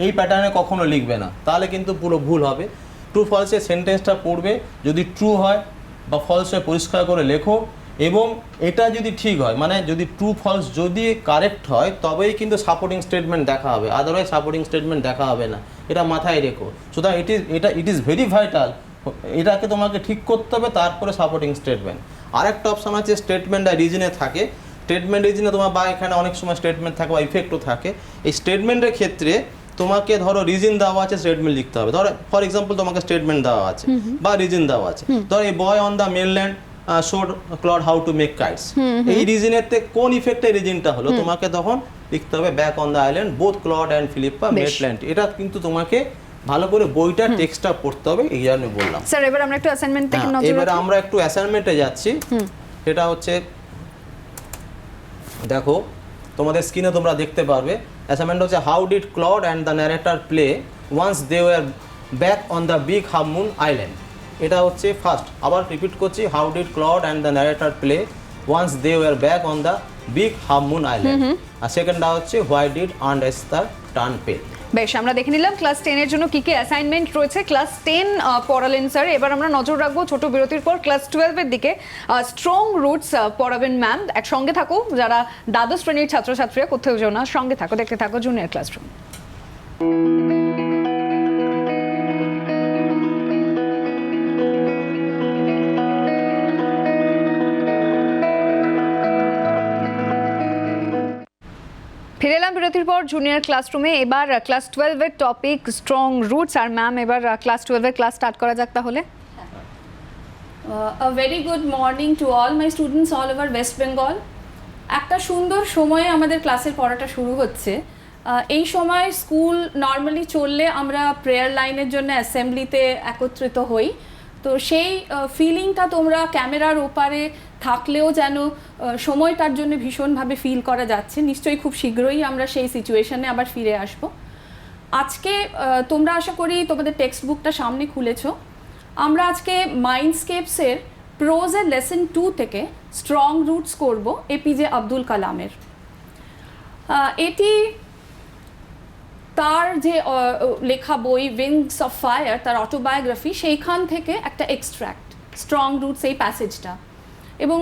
এই প্যাটার্নে কখনো লিখবে না, তাহলে কিন্তু পুরো ভুল হবে। ট্রু ফলসের সেন্টেন্সটা পড়বে, যদি ট্রু হয় বা ফলস হয় পরিষ্কার করে লেখো, এবং এটা যদি ঠিক হয়, মানে যদি ট্রু ফলস যদি কারেক্ট হয় তবেই কিন্তু সাপোর্টিং স্টেটমেন্ট দেখা হবে, আদারওয়াইজ সাপোর্টিং স্টেটমেন্ট দেখা হবে না, এটা মাথায় রেখো। সুতরাং ইট ইজ ভেরি ভাইটাল, এটাকে তোমাকে ঠিক করতে হবে, তারপরে সাপোর্টিং স্টেটমেন্ট। আরেকটা অপশান আছে স্টেটমেন্ট আর রিজনে থাকে। স্টেটমেন্ট রিজনে তোমার বা এখানে অনেক সময় স্টেটমেন্ট থাকে বা ইফেক্টও থাকে। এই স্টেটমেন্টের ক্ষেত্রে তোমাকে ধরো রিজন দেওয়া আছে, স্টেটমেন্ট লিখতে হবে। ধরো ফর এক্সাম্পল তোমাকে স্টেটমেন্ট দেওয়া আছে বা রিজন দেওয়া আছে, ধরো এই বয় on the mainland showed Claude how to make kites, এই রিজনেতে কোন ইফেক্টে রিজনটা হলো তোমাকে তখন লিখতে হবে back on the island both Claude and Philippa made land. এটা কিন্তু তোমাকে ভালো করে বইটা টেক্সটটা পড়তে হবে, এই জন্য বললাম। স্যার এবার আমরা একটু অ্যাসাইনমেন্ট থেকে নজর রাখি। এবার আমরা একটু অ্যাসাইনমেন্টে যাচ্ছি। এটা হচ্ছে দেখো তোমাদের স্ক্রিনে তোমরা দেখতে পারবে, অ্যাসাইনমেন্ট হচ্ছে how did Claude and the narrator play once they were back on the big half moon island. এটা হচ্ছে ফার্স্ট, আবার রিপিট করছি, how did Claude and the narrator play once they were back on the big half moon island. আর সেকেন্ডটা হচ্ছে why did আন্ডারস্টার turn পেল। বেশ, আমরা দেখে নিলাম ক্লাস 10 এর জন্য কি কি অ্যাসাইনমেন্ট রয়েছে। ক্লাস 10 পড়ালেন স্যার, এবার আমরা নজর রাখবো ছোট বিরতির পর ক্লাস 12 এর দিকে। স্ট্রং রুটস পড়াবেন ম্যাম। একসঙ্গে থাকো যারা দ্বাদশ শ্রেণীর ছাত্রছাত্রীরা, কোথাও যেও না, সঙ্গে থাকো, দেখতে থাকো জুনিয়র ক্লাসরুম। ফিরে এলাম বিরতির পর জুনিয়র ক্লাসরুমে। এবার ক্লাস 12 এর টপিক স্ট্রং রুটস। আর ম্যাম এবার ক্লাস 12 এর ক্লাস স্টার্ট করা যাক তাহলে। A very good morning to all my students all over West Bengal. একটা সুন্দর সময়ে আমাদের ক্লাসের পড়াটা শুরু হচ্ছে। এই সময় স্কুল নর্মালি চললে আমরা প্রেয়ার লাইনের জন্য অ্যাসেম্বলিতে একত্রিত হই, তো সেই ফিলিংটা তোমরা ক্যামেরার ওপারে থাকলেও যেন সময়টার জন্য ভীষণভাবে ফিল করা যাচ্ছে। নিশ্চয়ই খুব শীঘ্রই আমরা সেই সিচুয়েশনে আবার ফিরে আসব। আজকে তোমরা আশা করি তোমাদের টেক্সট বুকটা সামনে খুলেছো। আমরা আজকে মাইন্ডস্কেপসের প্রোজের লেসন 2 থেকে স্ট্রং রুটস করব এপিজে আব্দুল কালামের। এটি তার যে লেখা বই উইংস অফ ফায়ার, তার অটোবায়োগ্রাফি, সেইখান থেকে একটা এক্সট্র্যাক্ট, স্ট্রং রুটস এই প্যাসেজটা। এবং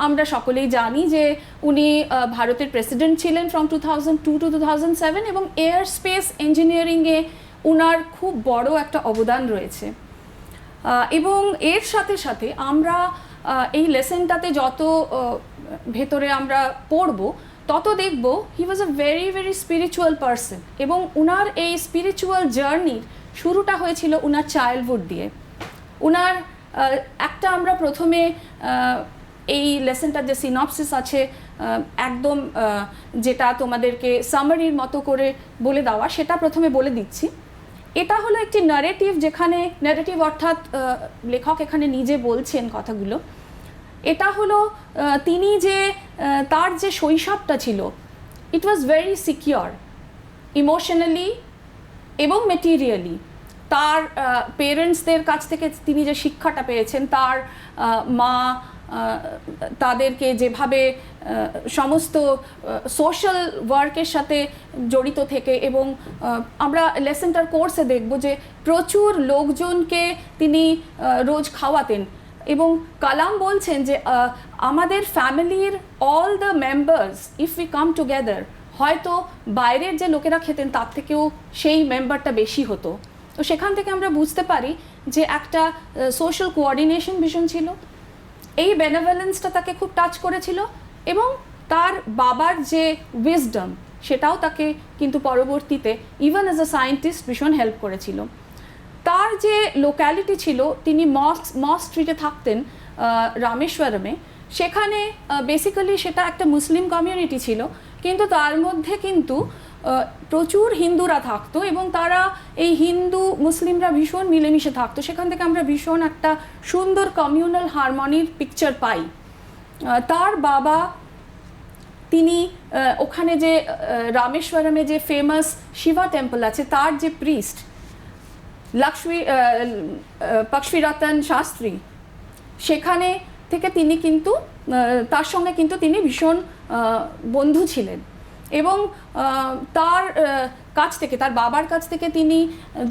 আমরা সকলেই জানি যে উনি ভারতের প্রেসিডেন্ট ছিলেন ফ্রম 2002 টু 2007, এবং এয়ার স্পেস ইঞ্জিনিয়ারিংয়ে ওনার খুব বড় একটা অবদান রয়েছে। এবং এর সাথে সাথে আমরা এই লেসনটাতে যত ভেতরে আমরা পড়ব তত দেখব he was a very very spiritual person, এবং উনার এই স্পিরিচুয়াল জার্নির শুরুটা হয়েছিল উনার চাইল্ডহুড দিয়ে। উনার একটা আমরা প্রথমে এই লেসনটার যে সিনপসিস আছে একদম যেটা তোমাদেরকে সামারির মতো করে বলে দেওয়া, সেটা প্রথমে বলে দিচ্ছি। এটা হলো একটি ন্যারেটিভ, যেখানে ন্যারেটিভ অর্থাৎ লেখক এখানে নিজে বলছেন কথাগুলো। এটা হলো তিনি যে তার যে শৈশবটা ছিল, ইট ওয়াজ ভেরি সিকিওর ইমোশনালি এবং মেটেরিয়ালি। তার পেরেন্টসদের কাছ থেকে তিনি যে শিক্ষাটা পেয়েছেন, তার মা তাদেরকে যেভাবে সমস্ত সোশ্যাল ওয়ার্কের সাথে জড়িত থেকে, এবং আমরা লেসনটার কোর্সে দেখব যে প্রচুর লোকজনকে তিনি রোজ খাওয়াতেন। এবং কালাম বলছেন যে আমাদের ফ্যামিলির all the members if we come together, হয়তো বাইরের যে লোকেরা খেতেন তার থেকেও সেই মেম্বারটা বেশি হতো। তো সেখান থেকে আমরা বুঝতে পারি যে একটা সোশ্যাল কোঅর্ডিনেশন ভীষণ ছিল, এই বেনেভোলেন্সটা তাকে খুব টাচ করেছিল, এবং তার বাবার যে উইজডম সেটাও তাকে কিন্তু পরবর্তীতে ইভেন অ্যাজ আ সায়েন্টিস্ট ভীষণ হেল্প করেছিল। তার যে লোক্যালিটি ছিল, তিনি মস স্ট্রিটে থাকতেন রামেশ্বরমে, সেখানে বেসিক্যালি সেটা একটা মুসলিম কমিউনিটি ছিল, কিন্তু তার মধ্যে কিন্তু প্রচুর হিন্দুরা থাকতো এবং তারা এই হিন্দু মুসলিমরা ভীষণ মিলেমিশে থাকতো। সেখান থেকে আমরা ভীষণ একটা সুন্দর কমিউনাল হারমোনির পিকচার পাই। তার বাবা, তিনি ওখানে যে রামেশ্বরমে যে ফেমাস শিবা টেম্পল আছে, তার যে প্রিস্ট পক্ষীরতন শাস্ত্রী, সেখানে থেকে তিনি কিন্তু তার সঙ্গে কিন্তু তিনি ভীষণ বন্ধু ছিলেন, এবং তার কাছ থেকে, তার বাবার কাছ থেকে তিনি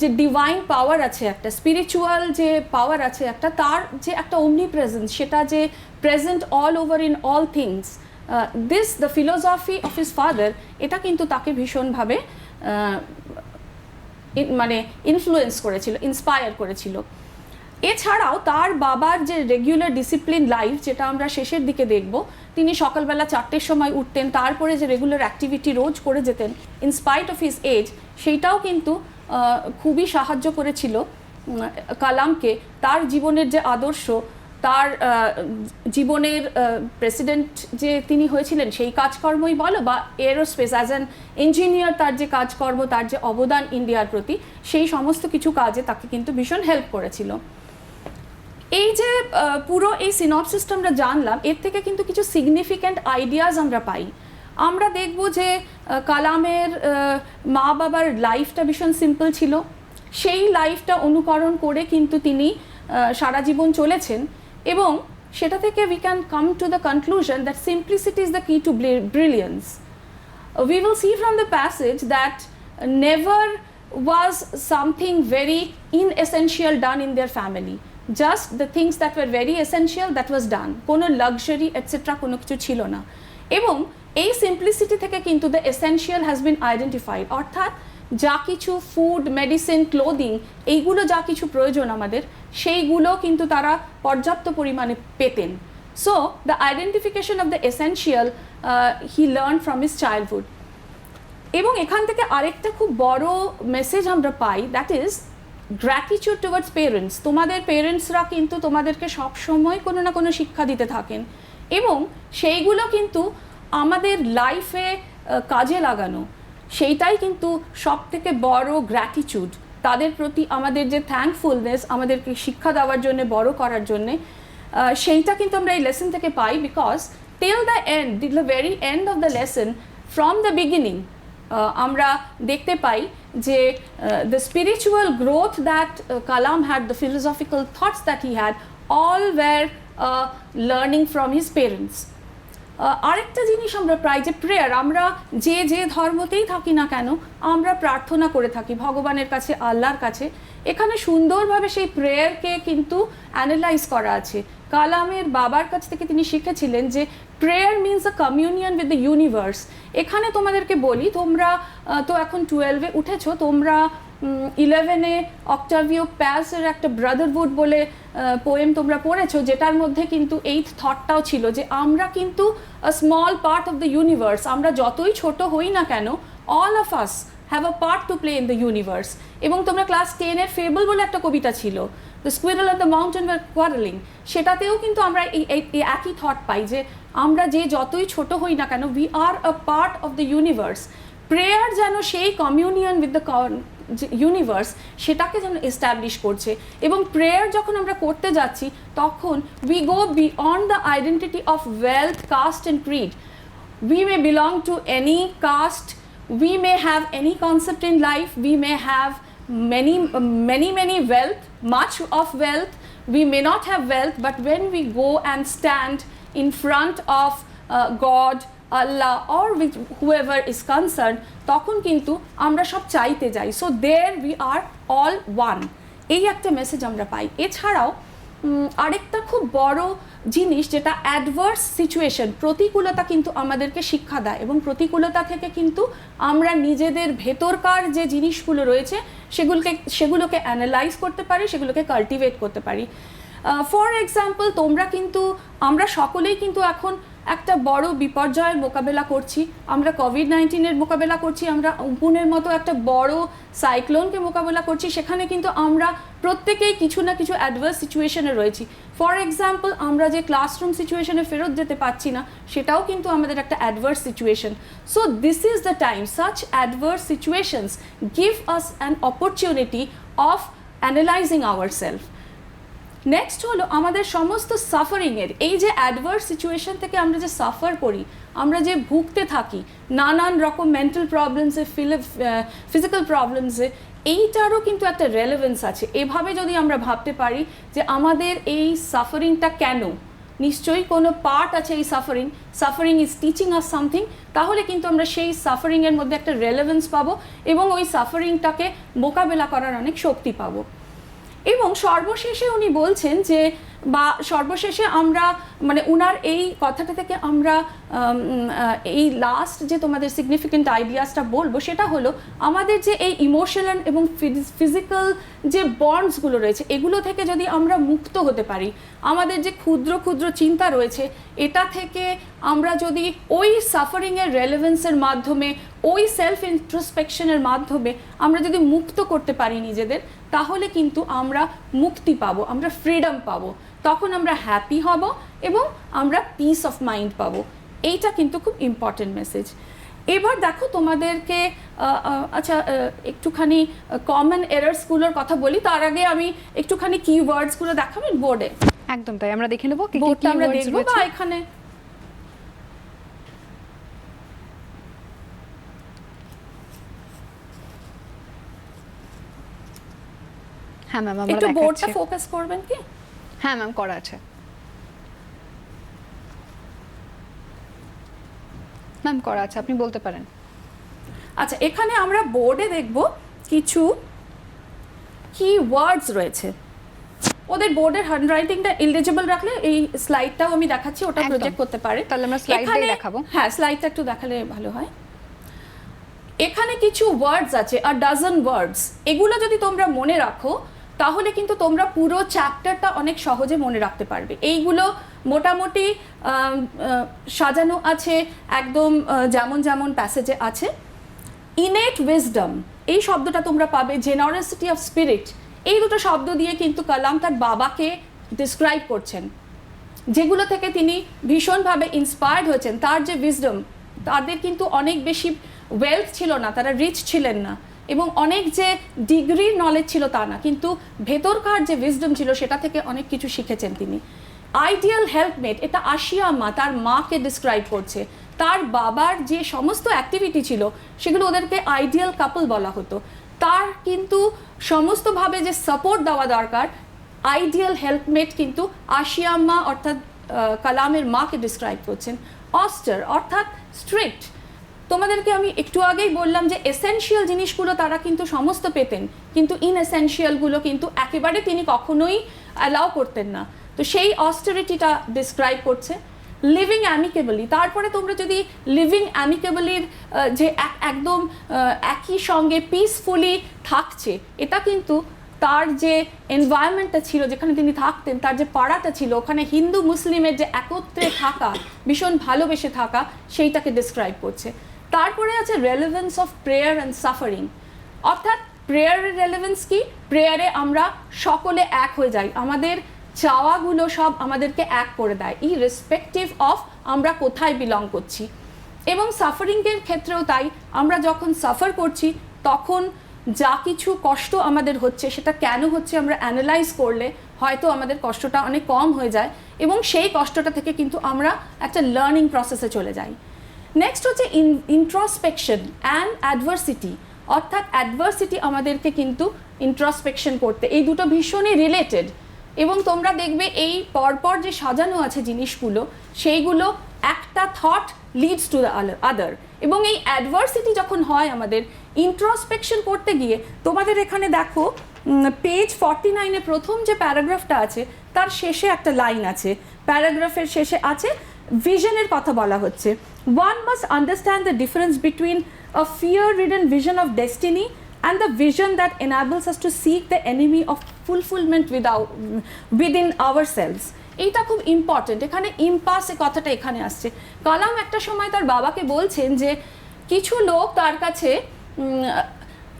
যে ডিভাইন পাওয়ার আছে, একটা স্পিরিচুয়াল যে পাওয়ার আছে একটা, তার যে একটা ওমনি প্রেজেন্স, সেটা যে present all over in all things, the philosophy of his father, এটা কিন্তু তাকে ভীষণভাবে মানে ইনফ্লুয়েন্স করেছিল, ইন্সপায়ার করেছিল। এছাড়াও তার বাবার যে রেগুলার ডিসিপ্লিন লাইফ, যেটা আমরা শেষের দিকে দেখব, তিনি সকালবেলা 4টের সময় উঠতেন, তারপরে যে রেগুলার অ্যাক্টিভিটি রোজ করে যেতেন ইনস্পাইট অফ হিজ এজ, সেইটাও কিন্তু খুবই সাহায্য করেছিল কালামকে তার জীবনের যে আদর্শ, তার জীবনের প্রেসিডেন্ট যে তিনি হয়েছিলেন সেই কাজকর্মই বলো, বা এরোস্পেস অ্যাজ অ্যান ইঞ্জিনিয়ার তার যে কাজকর্ম, তার যে অবদান ইন্ডিয়ার প্রতি, সেই সমস্ত কিছু কাজে তাকে কিন্তু ভীষণ হেল্প করেছিল। এই যে পুরো এই সিনপসিসটা আমরা জানলাম, এর থেকে কিন্তু কিছু সিগনিফিক্যান্ট আইডিয়াস আমরা পাই। আমরা দেখব যে কালামের মা বাবার লাইফটা ভীষণ সিম্পল ছিল, সেই লাইফটা অনুকরণ করে কিন্তু তিনি সারা জীবন চলেছেন, এবং সেটা থেকে we can come to the conclusion that simplicity is the key to brilliance. We will see from the passage that never was something very inessential done in their family. Just the things that were very essential, that was done. কোনো luxury etc. কোনো কিছু ছিল না, এবং এই simplicity থেকে কিন্তু the essential has been identified, অর্থাৎ যা কিছু ফুড, মেডিসিন, ক্লোদিং, এইগুলো যা কিছু প্রয়োজন আমাদের, সেইগুলো কিন্তু তারা পর্যাপ্ত পরিমাণে পেতেন। So the identification of the essential he learn from his childhood. এবং এখান থেকে আরেকটা খুব বড় মেসেজ আমরা পাই, that is gratitude towards parents. তোমাদের পেরেন্টসরা কিন্তু তোমাদেরকে সবসময় কোনো না কোনো শিক্ষা দিতে থাকেন, এবং সেইগুলো কিন্তু আমাদের লাইফে কাজে লাগানো, সেইটাই কিন্তু সব থেকে বড় গ্র্যাটিটিউড। তাদের প্রতি আমাদের যে থ্যাঙ্কফুলনেস, আমাদেরকে শিক্ষা দেওয়ার জন্য, বড় করার জন্যে, সেইটা কিন্তু আমরা এই লেসন থেকে পাই। Because till the end, the very end of the lesson, from the beginning আমরা দেখতে পাই যে the spiritual growth that Kalam had, the philosophical thoughts that he had, all were learning from his parents. আরেকটা জিনিস আমরা প্রায় যে প্রেয়ার, আমরা যে যে ধর্মতেই থাকি না কেন, আমরা প্রার্থনা করে থাকি ভগবানের কাছে, আল্লাহর কাছে। এখানে সুন্দরভাবে সেই প্রেয়ারকে কিন্তু অ্যানালাইজ করা আছে। কালামের বাবার কাছ থেকে তিনি শিখেছিলেন যে prayer means a communion with the universe. এখানে তোমাদেরকে বলি, তোমরা তো এখন 12-এ উঠেছো, তোমরা 11-এ অক্টাভিও প্যাসের একটা ব্রাদারহুড বলে পোয়েম তোমরা পড়েছো, যেটার মধ্যে কিন্তু এই থটটাও ছিল যে আমরা কিন্তু a small part of the universe. আমরা যতই ছোট হই না কেন, all of us have a part to play in the universe. এবং তোমরা ক্লাস 10-এর ফেবল বলে একটা কবিতা ছিল, the squirrel at the mountain were quarrelling, সেটাতেও কিন্তু আমরা এই একই থট পাই যে আমরা যে যতই ছোট হই না কেন, we are a part of the universe. Prayer যেন সেই কমিউনিয়ন উইথ দ্য ইউনিভার্স, সেটাকে যেন এস্টাবলিশ করছে। এবং প্রেয়ার যখন আমরা করতে যাচ্ছি, তখন we go beyond the identity of wealth, caste and creed. We may belong to any caste, we may have any concept in life, we may have many wealth, much of wealth, we may not have wealth, but when we go and stand in front of God, Allah, or with whoever is concerned, তখন কিন্তু আমরা সব চাইতে যাই। So there we are all one, এই একটা message আমরা পাই। এছাড়াও আরেকটা খুব বড় জিনিস যেটা অ্যাডভার্স সিচুয়েশন, প্রতিকূলতা কিন্তু আমাদেরকে শিক্ষা দেয় এবং প্রতিকূলতা থেকে কিন্তু আমরা নিজেদের ভেতরকার যে জিনিসগুলো রয়েছে সেগুলোকে অ্যানালাইজ করতে পারি, সেগুলোকে কাল্টিভেট করতে পারি। ফর এক্সাম্পল আমরা সকলেই কিন্তু এখন একটা বড় বিপর্যয়ের মোকাবেলা করছি, আমরা কোভিড-19-এর মোকাবেলা করছি, আমরা উম্পুনের মতো একটা বড় সাইক্লোনকে মোকাবেলা করছি, সেখানে কিন্তু আমরা প্রত্যেকেই কিছু না কিছু অ্যাডভার্স সিচুয়েশনে রয়েছি। ফর এক্সাম্পল আমরা যে ক্লাসরুম সিচুয়েশনে ফেরত যেতে পারছি না, সেটাও কিন্তু আমাদের একটা adverse situation. So this is the time, such adverse situations give us an opportunity of analysing ourself. Next হলো আমাদের সমস্ত সাফারিংয়ের, এই যে অ্যাডভার্স সিচুয়েশন থেকে আমরা যে সাফার করি, আমরা যে ভুগতে থাকি নানান রকম মেন্টাল প্রবলেমসে, ফিজিক্যাল প্রবলেমসে, এইটারও কিন্তু একটা রেলেভেন্স আছে। এভাবে যদি আমরা ভাবতে পারি যে আমাদের এই সাফারিংটা কেন, নিশ্চয়ই কোনো পার্ট আছে এই suffering is teaching us something, তাহলে কিন্তু আমরা সেই সাফারিংয়ের মধ্যে একটা রেলেভেন্স পাবো এবং ওই সাফারিংটাকে মোকাবেলা করার অনেক শক্তি পাবো। এবং সর্বশেষে উনি বলছেন যে, আমরা উনার এই কথাটা থেকে আমরা এই লাস্ট যে তোমাদের সিগনিফিকেন্ট আইডিয়াসটা বলবো, সেটা হলো আমাদের যে এই ইমোশনাল এবং ফিজিক্যাল যে বন্ডসগুলো রয়েছে, এগুলো থেকে যদি আমরা মুক্ত হতে পারি, আমাদের যে ক্ষুদ্র ক্ষুদ্র চিন্তা রয়েছে, এটা থেকে আমরা যদি ওই সাফারিংয়ের রেলেভেন্সের মাধ্যমে, ওই সেলফ ইন্ট্রোস্পেকশনের মাধ্যমে আমরা যদি মুক্ত করতে পারি নিজেদের, তাহলে কিন্তু আমরা মুক্তি পাবো, আমরা ফ্রিডম পাবো, তখন আমরা হ্যাপি হব এবং আমরা পিস অফ মাইন্ড পাবো। এইটা কিন্তু খুব ইম্পর্টেন্ট মেসেজ। এবার দেখো তোমাদেরকে একটুখানি কমন এরার্সগুলোর কথা বলি, তার আগে আমি একটুখানি কিওয়ার্ডসগুলো দেখাবেন বোর্ডে। একদম তাই, আমরা দেখে নেব কি বোর্ডটা আমরা keywords দেখবো, বা রয়েছে। এখানে হ্যাঁ ম্যাম, আমরা একটু বোর্ডটা দেখাচ্ছি। ফোকাস করবেন কি? হ্যাঁ ম্যাম, করা আছে ম্যাম, করা আছে, আপনি বলতে পারেন। আচ্ছা, এখানে আমরা বোর্ডে দেখব কিছু কিওয়ার্ডস রয়েছে। ওদের বোর্ডের হ্যান্ডরাইটিংটা ইলিজিবল রাখলে এই স্লাইডটাও আমি দেখাচ্ছি, ওটা একদম। প্রজেক্ট করতে পারে। তাহলে আমরা স্লাইডটাই এখানে- দেখাবো। হ্যাঁ, স্লাইডটা একটু দেখালে ভালো হয়। এখানে কিছু ওয়ার্ডস আছে, আ ডজন ওয়ার্ডস। এগুলো যদি তোমরা মনে রাখো, তাহলে কিন্তু তোমরা পুরো চ্যাপ্টারটা অনেক সহজে মনে রাখতে পারবে। এইগুলো মোটামুটি সাজানো আছে একদম যেমন যেমন প্যাসেজে আছে। ইনেট উইজডম, এই শব্দটা তোমরা পাবে। জেনারসিটি অফ স্পিরিট, এই দুটো শব্দ দিয়ে কিন্তু কালাম তার বাবাকে ডিসক্রাইব করছেন, যেগুলো থেকে তিনি ভীষণভাবে ইন্সপায়ার্ড হয়েছেন। তার যে উইজডম, তাদের কিন্তু অনেক বেশি ওয়েলথ ছিল না, তারা রিচ ছিলেন না, এবং অনেক যে ডিগ্রির নলেজ ছিল তা না, কিন্তু ভেতরকার যে উইজডম ছিল সেটা থেকে অনেক কিছু শিখেছেন তিনি। আইডিয়াল হেল্পমেট, এটা আশিয়া মা তার মাকে ডিসক্রাইব করছে। তার বাবার যে সমস্ত অ্যাক্টিভিটি ছিল সেগুলো ওদেরকে আইডিয়াল কাপল বলা হতো। তার কিন্তু সমস্তভাবে যে সাপোর্ট দেওয়া দরকার, আইডিয়াল হেল্পমেট কিন্তু আশিয়া মা অর্থাৎ কালামের মাকে ডিসক্রাইব করছেন। অস্টার অর্থাৎ স্ট্রিক্ট, তোমাদেরকে আমি একটু আগেই বললাম যে এসেনশিয়াল জিনিসগুলো তারা কিন্তু সমস্ত পেতেন, কিন্তু ইনএসেনশিয়ালগুলো কিন্তু একেবারে তিনি কখনোই অ্যালাউ করতেন না। তো সেই অস্টারিটিটা ডিসক্রাইব করছে। লিভিং অ্যামিকেবলি, তারপরে তোমরা যদি লিভিং অ্যামিকেবলির যে একদম একই সঙ্গে পিসফুলি থাকছে, এটা কিন্তু তার যে এনভায়রনমেন্টটা ছিল যেখানে তিনি থাকতেন, তার যে পাড়াটা ছিল, ওখানে হিন্দু মুসলিমের যে একত্রে থাকা, ভীষণ ভালোবেসে থাকা, সেইটাকে ডিসক্রাইব করছে। তারপরে আছে relevance of prayer and suffering, অর্থাৎ প্রেয়ারের রেলেভেন্স কি? প্রেয়ারে আমরা সকলে এক হয়ে যাই, আমাদের চাওয়াগুলো সব আমাদেরকে এক করে দেয়, ইররেসপেক্টিভ অফ আমরা কোথায় বিলং করছি। এবং সাফারিংয়ের ক্ষেত্রেও তাই, আমরা যখন সাফার করছি তখন যা কিছু কষ্ট আমাদের হচ্ছে সেটা কেন হচ্ছে আমরা অ্যানালাইজ করলে হয়তো আমাদের কষ্টটা অনেক কম হয়ে যায়, এবং সেই কষ্টটা থেকে কিন্তু আমরা একটা লার্নিং প্রসেসে চলে যাই। নেক্সট হচ্ছে ইন্ট্রোস্পেকশন অ্যান্ড অ্যাডভার্সিটি, অর্থাৎ অ্যাডভার্সিটি আমাদেরকে কিন্তু ইন্ট্রোস্পেকশন করতে, এই দুটো ভীষণই রিলেটেড। এবং তোমরা দেখবে এই পরপর যে সাজানো আছে জিনিসগুলো, সেইগুলো একটা thought leads to the other. এবং এই অ্যাডভার্সিটি যখন হয় আমাদের ইন্ট্রোস্পেকশন করতে গিয়ে, তোমাদের এখানে দেখো পেজ 49-এ প্রথম যে প্যারাগ্রাফটা আছে তার শেষে একটা লাইন আছে, প্যারাগ্রাফের শেষে আছে ভিশনের কথা বলা হচ্ছে। One must understand the difference between a fear ridden vision of destiny and the vision that enables us to seek the enemy of fulfillment within ourselves. এইটা খুব ইম্পর্টেন্ট। এখানে ইম্পাস কথাটা এখানে আসছে। কালাম একটা সময় তার বাবাকে বলছেন যে কিছু লোক তার কাছে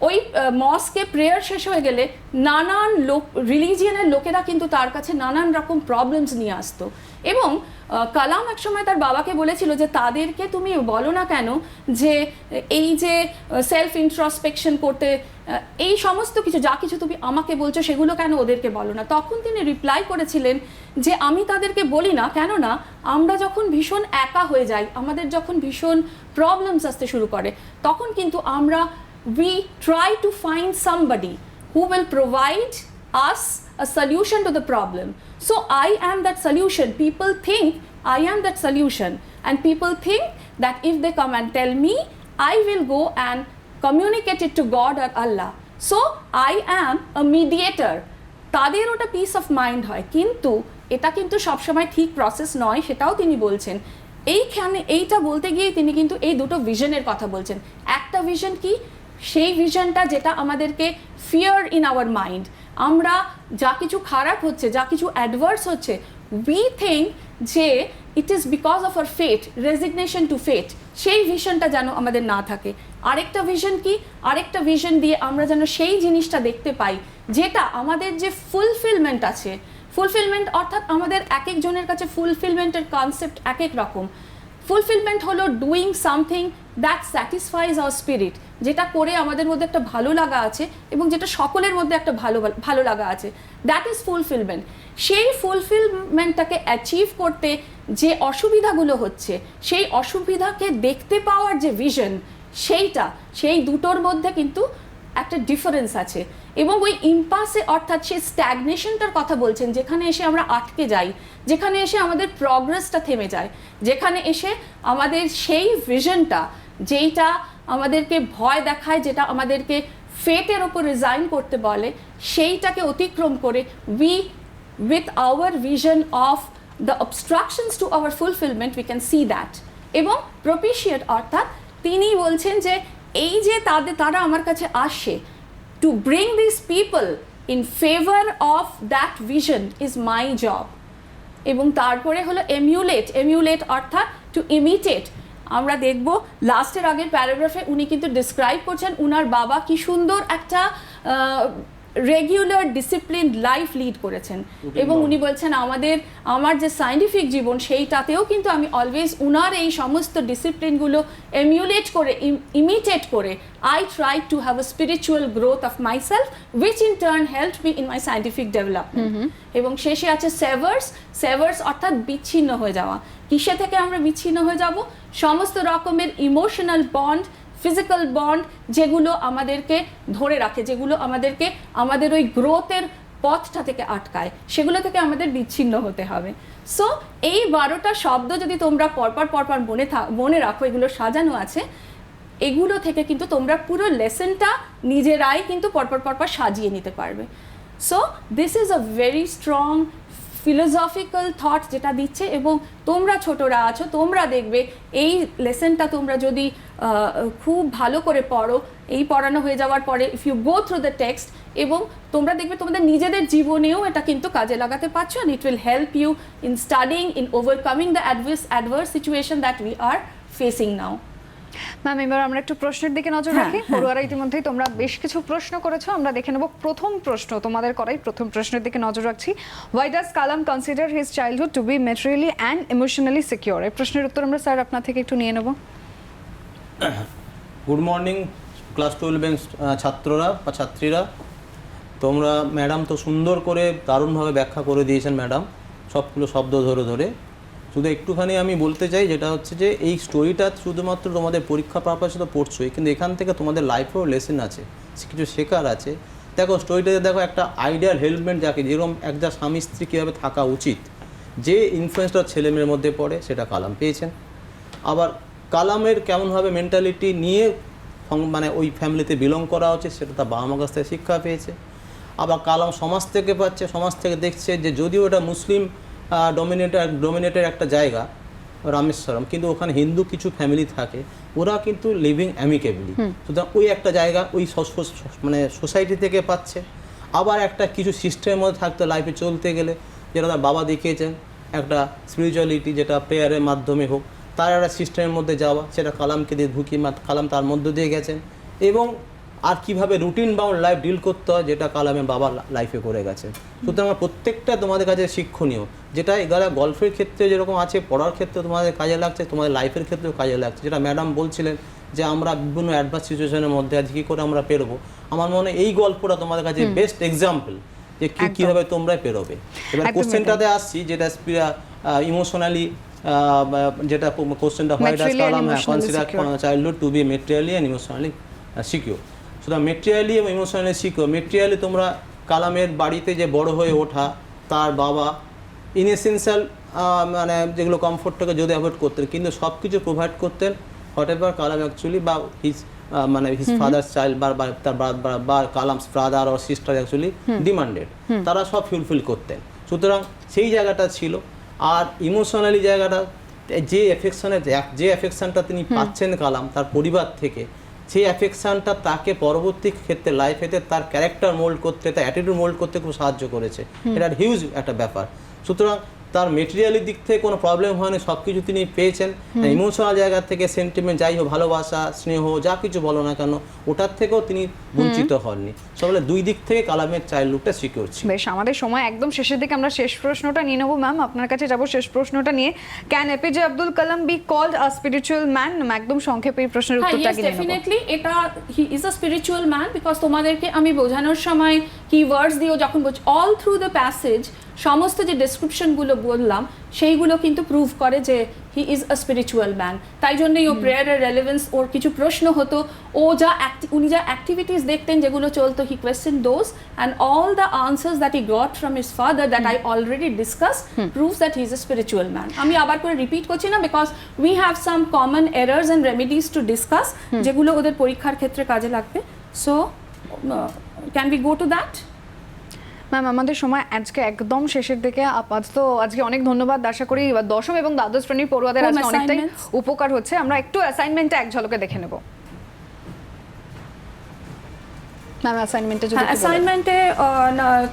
ওই মস্কে প্রেয়ার শেষ হয়ে গেলে নানান লোক, রিলিজিয়নের লোকেরা কিন্তু তার কাছে নানান রকম প্রবলেমস নিয়ে আসতো, এবং কালাম এক সময় তার বাবাকে বলেছিল যে তাদেরকে তুমি বলো না কেন যে এই যে সেলফ ইন্ট্রোস্পেকশন করতে, এই সমস্ত কিছু যা কিছু তুমি আমাকে বলছো সেগুলো কেন ওদেরকে বলো না। তখন তিনি রিপ্লাই করেছিলেন যে আমি তাদেরকে বলি না, কেননা আমরা যখন ভীষণ একা হয়ে যাই, আমাদের যখন ভীষণ প্রবলেমস আসতে শুরু করে, তখন কিন্তু আমরা we try to find somebody who will provide us a solution to the problem. So I am that solution. People think I am that solution, and people think that if they come and tell me, I will go and communicate it to God or Allah. So I am a mediator. তাদের ওটা piece of mind হয়, কিন্তু এটা কিন্তু সবসময় ঠিক process নয়, সেটাও তিনি বলছেন। এইখানে এইটা বলতে গিয়ে তিনি কিন্তু এই দুটো ভিশনের কথা বলছেন। একটা ভিশন কি, সেই ভিশনটা যেটা আমাদেরকে ফিয়ার ইন আওয়ার মাইন্ড, আমরা যা কিছু খারাপ হচ্ছে, যা কিছু অ্যাডভার্স হচ্ছে, উই থিঙ্ক যে it is because of our fate, resignation to fate, সেই ভিশনটা যেন আমাদের না থাকে। আরেকটা ভিশন কি, আরেকটা ভিশন দিয়ে আমরা যেন সেই জিনিসটা দেখতে পাই যেটা আমাদের যে ফুলফিলমেন্ট আছে, ফুলফিলমেন্ট অর্থাৎ আমাদের এক একজনের কাছে ফুলফিলমেন্টের কনসেপ্ট এক এক রকম। ফুলফিলমেন্ট হলো doing something that satisfies our spirit, যেটা করে আমাদের মধ্যে একটা ভালো লাগা আছে এবং যেটা সকলের মধ্যে একটা ভালো লাগা আছে, দ্যাট ইজ ফুলফিলমেন্ট। সেই ফুলফিলমেন্টটাকে অ্যাচিভ করতে যে অসুবিধাগুলো হচ্ছে, সেই অসুবিধাকে দেখতে পাওয়ার যে ভিশন, সেই দুটোর মধ্যে কিন্তু একটা ডিফারেন্স আছে। এবং ওই ইম্পাসে অর্থাৎ সেই স্ট্যাগনেশনটার কথা বলছেন, যেখানে এসে আমরা আটকে যাই, যেখানে এসে আমাদের প্রগ্রেসটা থেমে যায়, যেখানে এসে আমাদের সেই ভিশনটা যেইটা আমাদেরকে ভয় দেখায়, যেটা আমাদেরকে ফেটের ওপর রিজাইন করতে বলে, সেইটাকে অতিক্রম করে we with our vision of the obstructions to our fulfilment we can see that. এবং প্রপিশিয়েট অর্থাৎ তিনি বলছেন যে এই যে তারা আমার কাছে আসে, to bring these people in favor of that vision is my job. এবং তারপরে হলো emulate অর্থাৎ to imitate। আমরা দেখব লাস্টের আগের প্যারাগ্রাফে উনি কিন্তু ডিসক্রাইব করছেন উনার বাবা কি সুন্দর একটা রেগুলার ডিসিপ্লিন লাইফ লিড করেছেন, এবং উনি বলছেন আমার যে সায়েন্টিফিক জীবন সেইটাতেও কিন্তু আমি অলওয়েজ উনার এই সমস্ত ডিসিপ্লিনগুলো এমিউলেট করে, ইমিটেট করে, I tried to have a spiritual growth of myself, which in turn helped me in my scientific development. এবং শেষে আছে সেভার্স অর্থাৎ বিচ্ছিন্ন হয়ে যাওয়া। কিসে থেকে আমরা বিচ্ছিন্ন হয়ে যাব? সমস্ত রকমের ইমোশনাল বন্ড, ফিজিক্যাল বন্ড যেগুলো আমাদেরকে ধরে রাখে, যেগুলো আমাদেরকে আমাদের ওই গ্রোথের পথটা থেকে আটকায়, সেগুলো থেকে আমাদের বিচ্ছিন্ন হতে হবে। সো এই 12টা শব্দ যদি তোমরা পরপর মনে রাখো, এগুলো সাজানো আছে, এগুলো থেকে কিন্তু তোমরা পুরো লেসনটা নিজেরাই কিন্তু পরপর সাজিয়ে নিতে পারবে। So this is a very strong philosophical thought যেটা দিচ্ছে, এবং তোমরা ছোটরা আছো, তোমরা দেখবে এই লেসনটা তোমরা যদি খুব ভালো করে পড়ো, এই পড়ানো হয়ে যাওয়ার পরে if you go through the text, এবং তোমরা দেখবে তোমাদের নিজেদের জীবনেও এটা কিন্তু কাজে লাগাতে পারছো, and it will help you in studying, in overcoming the adverse situation that we are facing now. Ma'am, এবার আমরা একটু প্রশ্নের দিকে নজর রাখি। পড়ুয়ারা ইতিমধ্যেই তোমরা বেশ কিছু প্রশ্ন করেছো, আমরা দেখে নেব প্রথম প্রশ্ন তোমাদের করাই। প্রথম প্রশ্নের দিকে নজর রাখছি। Why does Kalam consider his childhood to be materially and emotionally secure? এই প্রশ্নের উত্তর আমরা স্যার আপনার থেকে একটু নিয়ে নেব। গুড মর্নিং ক্লাস 12 ছাত্ররা বা ছাত্রীরা, তোমরা ম্যাডাম তো সুন্দর করে দারুণভাবে ব্যাখ্যা করে দিয়েছেন ম্যাডাম, সবগুলো শব্দ ধরে। শুধু একটুখানি আমি বলতে চাই, যেটা হচ্ছে যে এই স্টোরিটা শুধুমাত্র তোমাদের পরীক্ষা পারপাসে তো পড়ছোই, কিন্তু এখান থেকে তোমাদের লাইফেও লেসন আছে, কিছু শেখার আছে। দেখো স্টোরিটাতে দেখো একটা আইডিয়াল হেল্পমেন্ট, যাকে যেরকম একটা স্বামী স্ত্রী কীভাবে থাকা উচিত, যে ইনফ্লুয়েন্সটা ছেলেমেয়ের মধ্যে পড়ে, সেটা কালাম পেয়েছেন। আবার কালামের কেমনভাবে মেন্টালিটি নিয়ে মানে ওই ফ্যামিলিতে বিলং করা উচিত, সেটা তার বাবা মার কাছ থেকে শিক্ষা পেয়েছে। আবার কালাম সমাজ থেকে পাচ্ছে, সমাজ থেকে দেখছে যে যদিও এটা মুসলিম ডোমিনেটেড একটা জায়গা রামেশ্বরম, কিন্তু ওখানে হিন্দু কিছু ফ্যামিলি থাকে, ওরা কিন্তু লিভিং অ্যামিকেবলি, সুতরাং ওই একটা জায়গা ওই মানে সোসাইটি থেকে পাচ্ছে। আবার একটা কিছু সিস্টেমের মধ্যে থাকতে লাইফে চলতে গেলে, যেটা তার বাবা দেখিয়েছেন একটা স্পিরিচুয়ালিটি, যেটা প্রেয়ারের মাধ্যমে হোক, তার একটা সিস্টেমের মধ্যে যাওয়া, সেটা কালামকে দিয়ে ঢুকিয়ে কালাম তার মধ্য দিয়ে গেছেন। এবং আর কিভাবে রুটিন বাউন্ড লাইফ ডিল করতে হয়, যেটা কালামের বাবা লাইফে করে গেছে। সুতরাং প্রত্যেকটা তোমাদের কাছে শিক্ষণীয়, যেটা এগুলা গল্পের ক্ষেত্রে যেরকম আছে, পড়ার ক্ষেত্রে তোমাদের কাজে লাগছে, তোমাদের লাইফের ক্ষেত্রেও কাজে লাগছে। যেটা ম্যাডাম বলছিলেন যে আমরা বিভিন্ন অ্যাডভান্স সিচুয়েশনের মধ্যে আজ কী করে আমরা পেরোবো, আমার মনে হয় এই গল্পটা তোমাদের কাছে বেস্ট এক্সাম্পল যে কীভাবে তোমরা পেরোবে। এবার কোশ্চেনটাতে আসছি, যেটা ইমোশনালি, যেটা কোশ্চেনটা why does Kalam consider childhood to be materially and emotionally secure. সুতরাং মেটেরিয়ালি এবং ইমোশনালি সিকিউর। মেটেরিয়ালি তোমরা কালামের বাড়িতে যে বড় হয়ে ওঠা, তার বাবা ইনএসেন্সিয়াল মানে যেগুলো কমফোর্টটাকে যদি অ্যাভয়েড করতেন, কিন্তু সব কিছু প্রোভাইড করতেন হোয়াট এভার কালাম অ্যাকচুয়ালি বা হিজ মানে হিজ ফাদার্স চাইল্ড বা Kalam's brother or sister actually demanded, তারা সব ফুলফিল করতেন। সুতরাং সেই জায়গাটা ছিল। আর ইমোশনালি জায়গাটা, যে অ্যাফেকশনটা তিনি পাচ্ছেন কালাম তার পরিবার থেকে, সেই অ্যাফেকশানটা তাকে পরবর্তী ক্ষেত্রে লাইফেতে তার ক্যারেক্টার মোল্ড করতে, তার অ্যাটিটিউড মোল্ড করতে খুব সাহায্য করেছে। এটা হিউজ একটা ব্যাপার। সুতরাং তার মেটেরিয়ালের দিক থেকে কোনো প্রবলেম হয়নি, সব কিছু তিনি পেয়েছেন। ইমোশনাল জায়গা থেকে সেন্টিমেন্ট যাই হোক, ভালোবাসা, স্নেহ, যা কিছু বলো না কেন, ওটার থেকেও তিনি বঞ্চিত হননি। সবলে দুই দিক থেকে কালামের চাইল্ডহুডটা সিকিউর ছিল। বেশ, আমাদের সময় একদম শেষের দিকে, আমরা শেষ প্রশ্নটা নিয়ে নেবো। ম্যাম, আপনার কাছে যাবো শেষ প্রশ্নটা নিয়ে। Can APJ Abdul Kalam be called a spiritual man? একদম সংক্ষেপে এই প্রশ্নের উত্তরটা কি নেব? ডেফিনেটলি এটা he is a spiritual man, because তোমাদেরকে আমি বোঝানোর সময় কিওয়ার্ডস দিয়েও যখন অল থ্রু দ্য প্যাসেজ সমস্ত যে ডেসক্রিপশনগুলো বললাম সেইগুলো কিন্তু প্রুভ করে যে হি ইজ আ স্পিরিচুয়াল ম্যান। তাই জন্যই ও প্রেয়ারের রেলেভেন্স, ওর কিছু প্রশ্ন হতো, উনি যা অ্যাক্টিভিটিস দেখতেন যেগুলো চলতো, he question those and all the answers that he got from his father that I already discuss proves that he is a spiritual man. আমি আবার করে রিপিট করছি না, because we have some common errors and remedies to discuss, যেগুলো ওদের পরীক্ষার ক্ষেত্রে কাজে লাগবে। So can we go to that? Ma'am, আমাদের সময় আজকে একদম শেষের দিকে। আপাতত আজকে অনেক ধন্যবাদ। আশা করি দশম এবং দ্বাদশ শ্রেণীর পড়ুয়াদের আজকে অনেকটাই উপকার হচ্ছে। আমরা একটু অ্যাসাইনমেন্টটা এক ঝলকে দেখে নেব। ম্যাম, অ্যাসাইনমেন্টে যদি অ্যাসাইনমেন্টে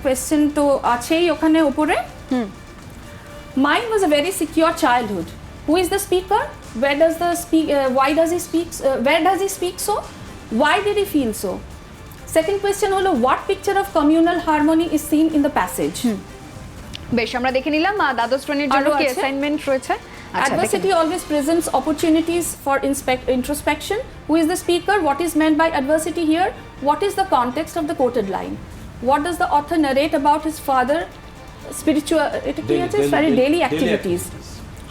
কোয়েশ্চেন তো আছেই ওখানে উপরে। Mine was a very secure childhood. Who is the speaker? Where does the why does he speak? Where does he speak so? Why did he feel so? Second question হলো, what picture of communal harmony is seen in the passage? বেশ, আমরা দেখে নিলাম দ্বাদশ শ্রেণীর জন্য কি assignment রয়েছে। Adversity always presents opportunities for introspection. Who is the speaker? What is meant by adversity here? What is the context of the quoted line? What does the author narrate about his father? Spiritual, daily activities.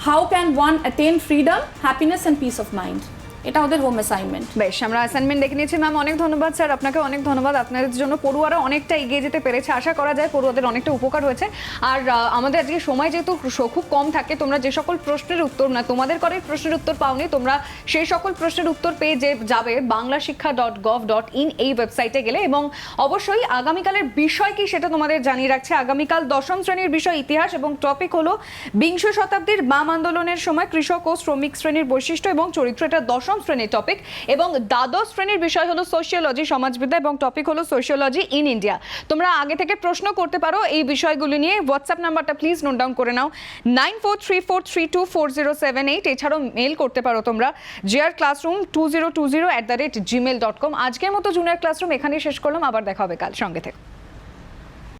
How can one attain freedom, happiness and peace of mind? এটা ওদের home assignment. বেশ, আমরা assignment দেখে নিয়েছি। Ma'am, অনেক ধন্যবাদ। Sir, আপনাকে অনেক ধন্যবাদ। আপনাদের জন্য পড়ুয়ারা অনেকটা এগিয়ে যেতে পেরেছে, আশা করা যায় পড়ুয়াদের অনেকটা উপকার হয়েছে। আর আমাদের আজকে সময় যেহেতু খুব কম থাকে, তোমরা যে সকল প্রশ্নের উত্তর না তোমাদের করে প্রশ্নের উত্তর পাওনি, তোমরা সেই সকল প্রশ্নের উত্তর পেয়ে যাবে banglashiksha.gov.in এই ওয়েবসাইটে গেলে। এবং অবশ্যই আগামীকালের বিষয় কি সেটা তোমাদের জানিয়ে রাখছে। আগামীকাল দশম শ্রেণীর বিষয় ইতিহাস এবং টপিক হলো বিংশ শতাব্দীর বাম আন্দোলনের সময় কৃষক ও শ্রমিক শ্রেণীর বৈশিষ্ট্য এবং চরিত্র, এটা দশম শ্রেণীর টপিক। এবং দ্বাদশ শ্রেণীর বিষয় হলো সোশিওলজি, সমাজবিদ্যা, এবং টপিক হলো সোশিওলজি ইন ইন্ডিয়া। তোমরা আগে থেকে প্রশ্ন করতে পারো এই বিষয়গুলো নিয়ে। হোয়াটসঅ্যাপ নাম্বারটা প্লিজ নোট ডাউন করে নাও, 9434324078। এছাড়াও মেল করতে পারো তোমরা grclassroom2020@gmail.com। আজকের মতো জুনিয়র ক্লাসরুম এখানেই শেষ করলাম, আবার দেখা হবে কাল, সঙ্গে থেকে।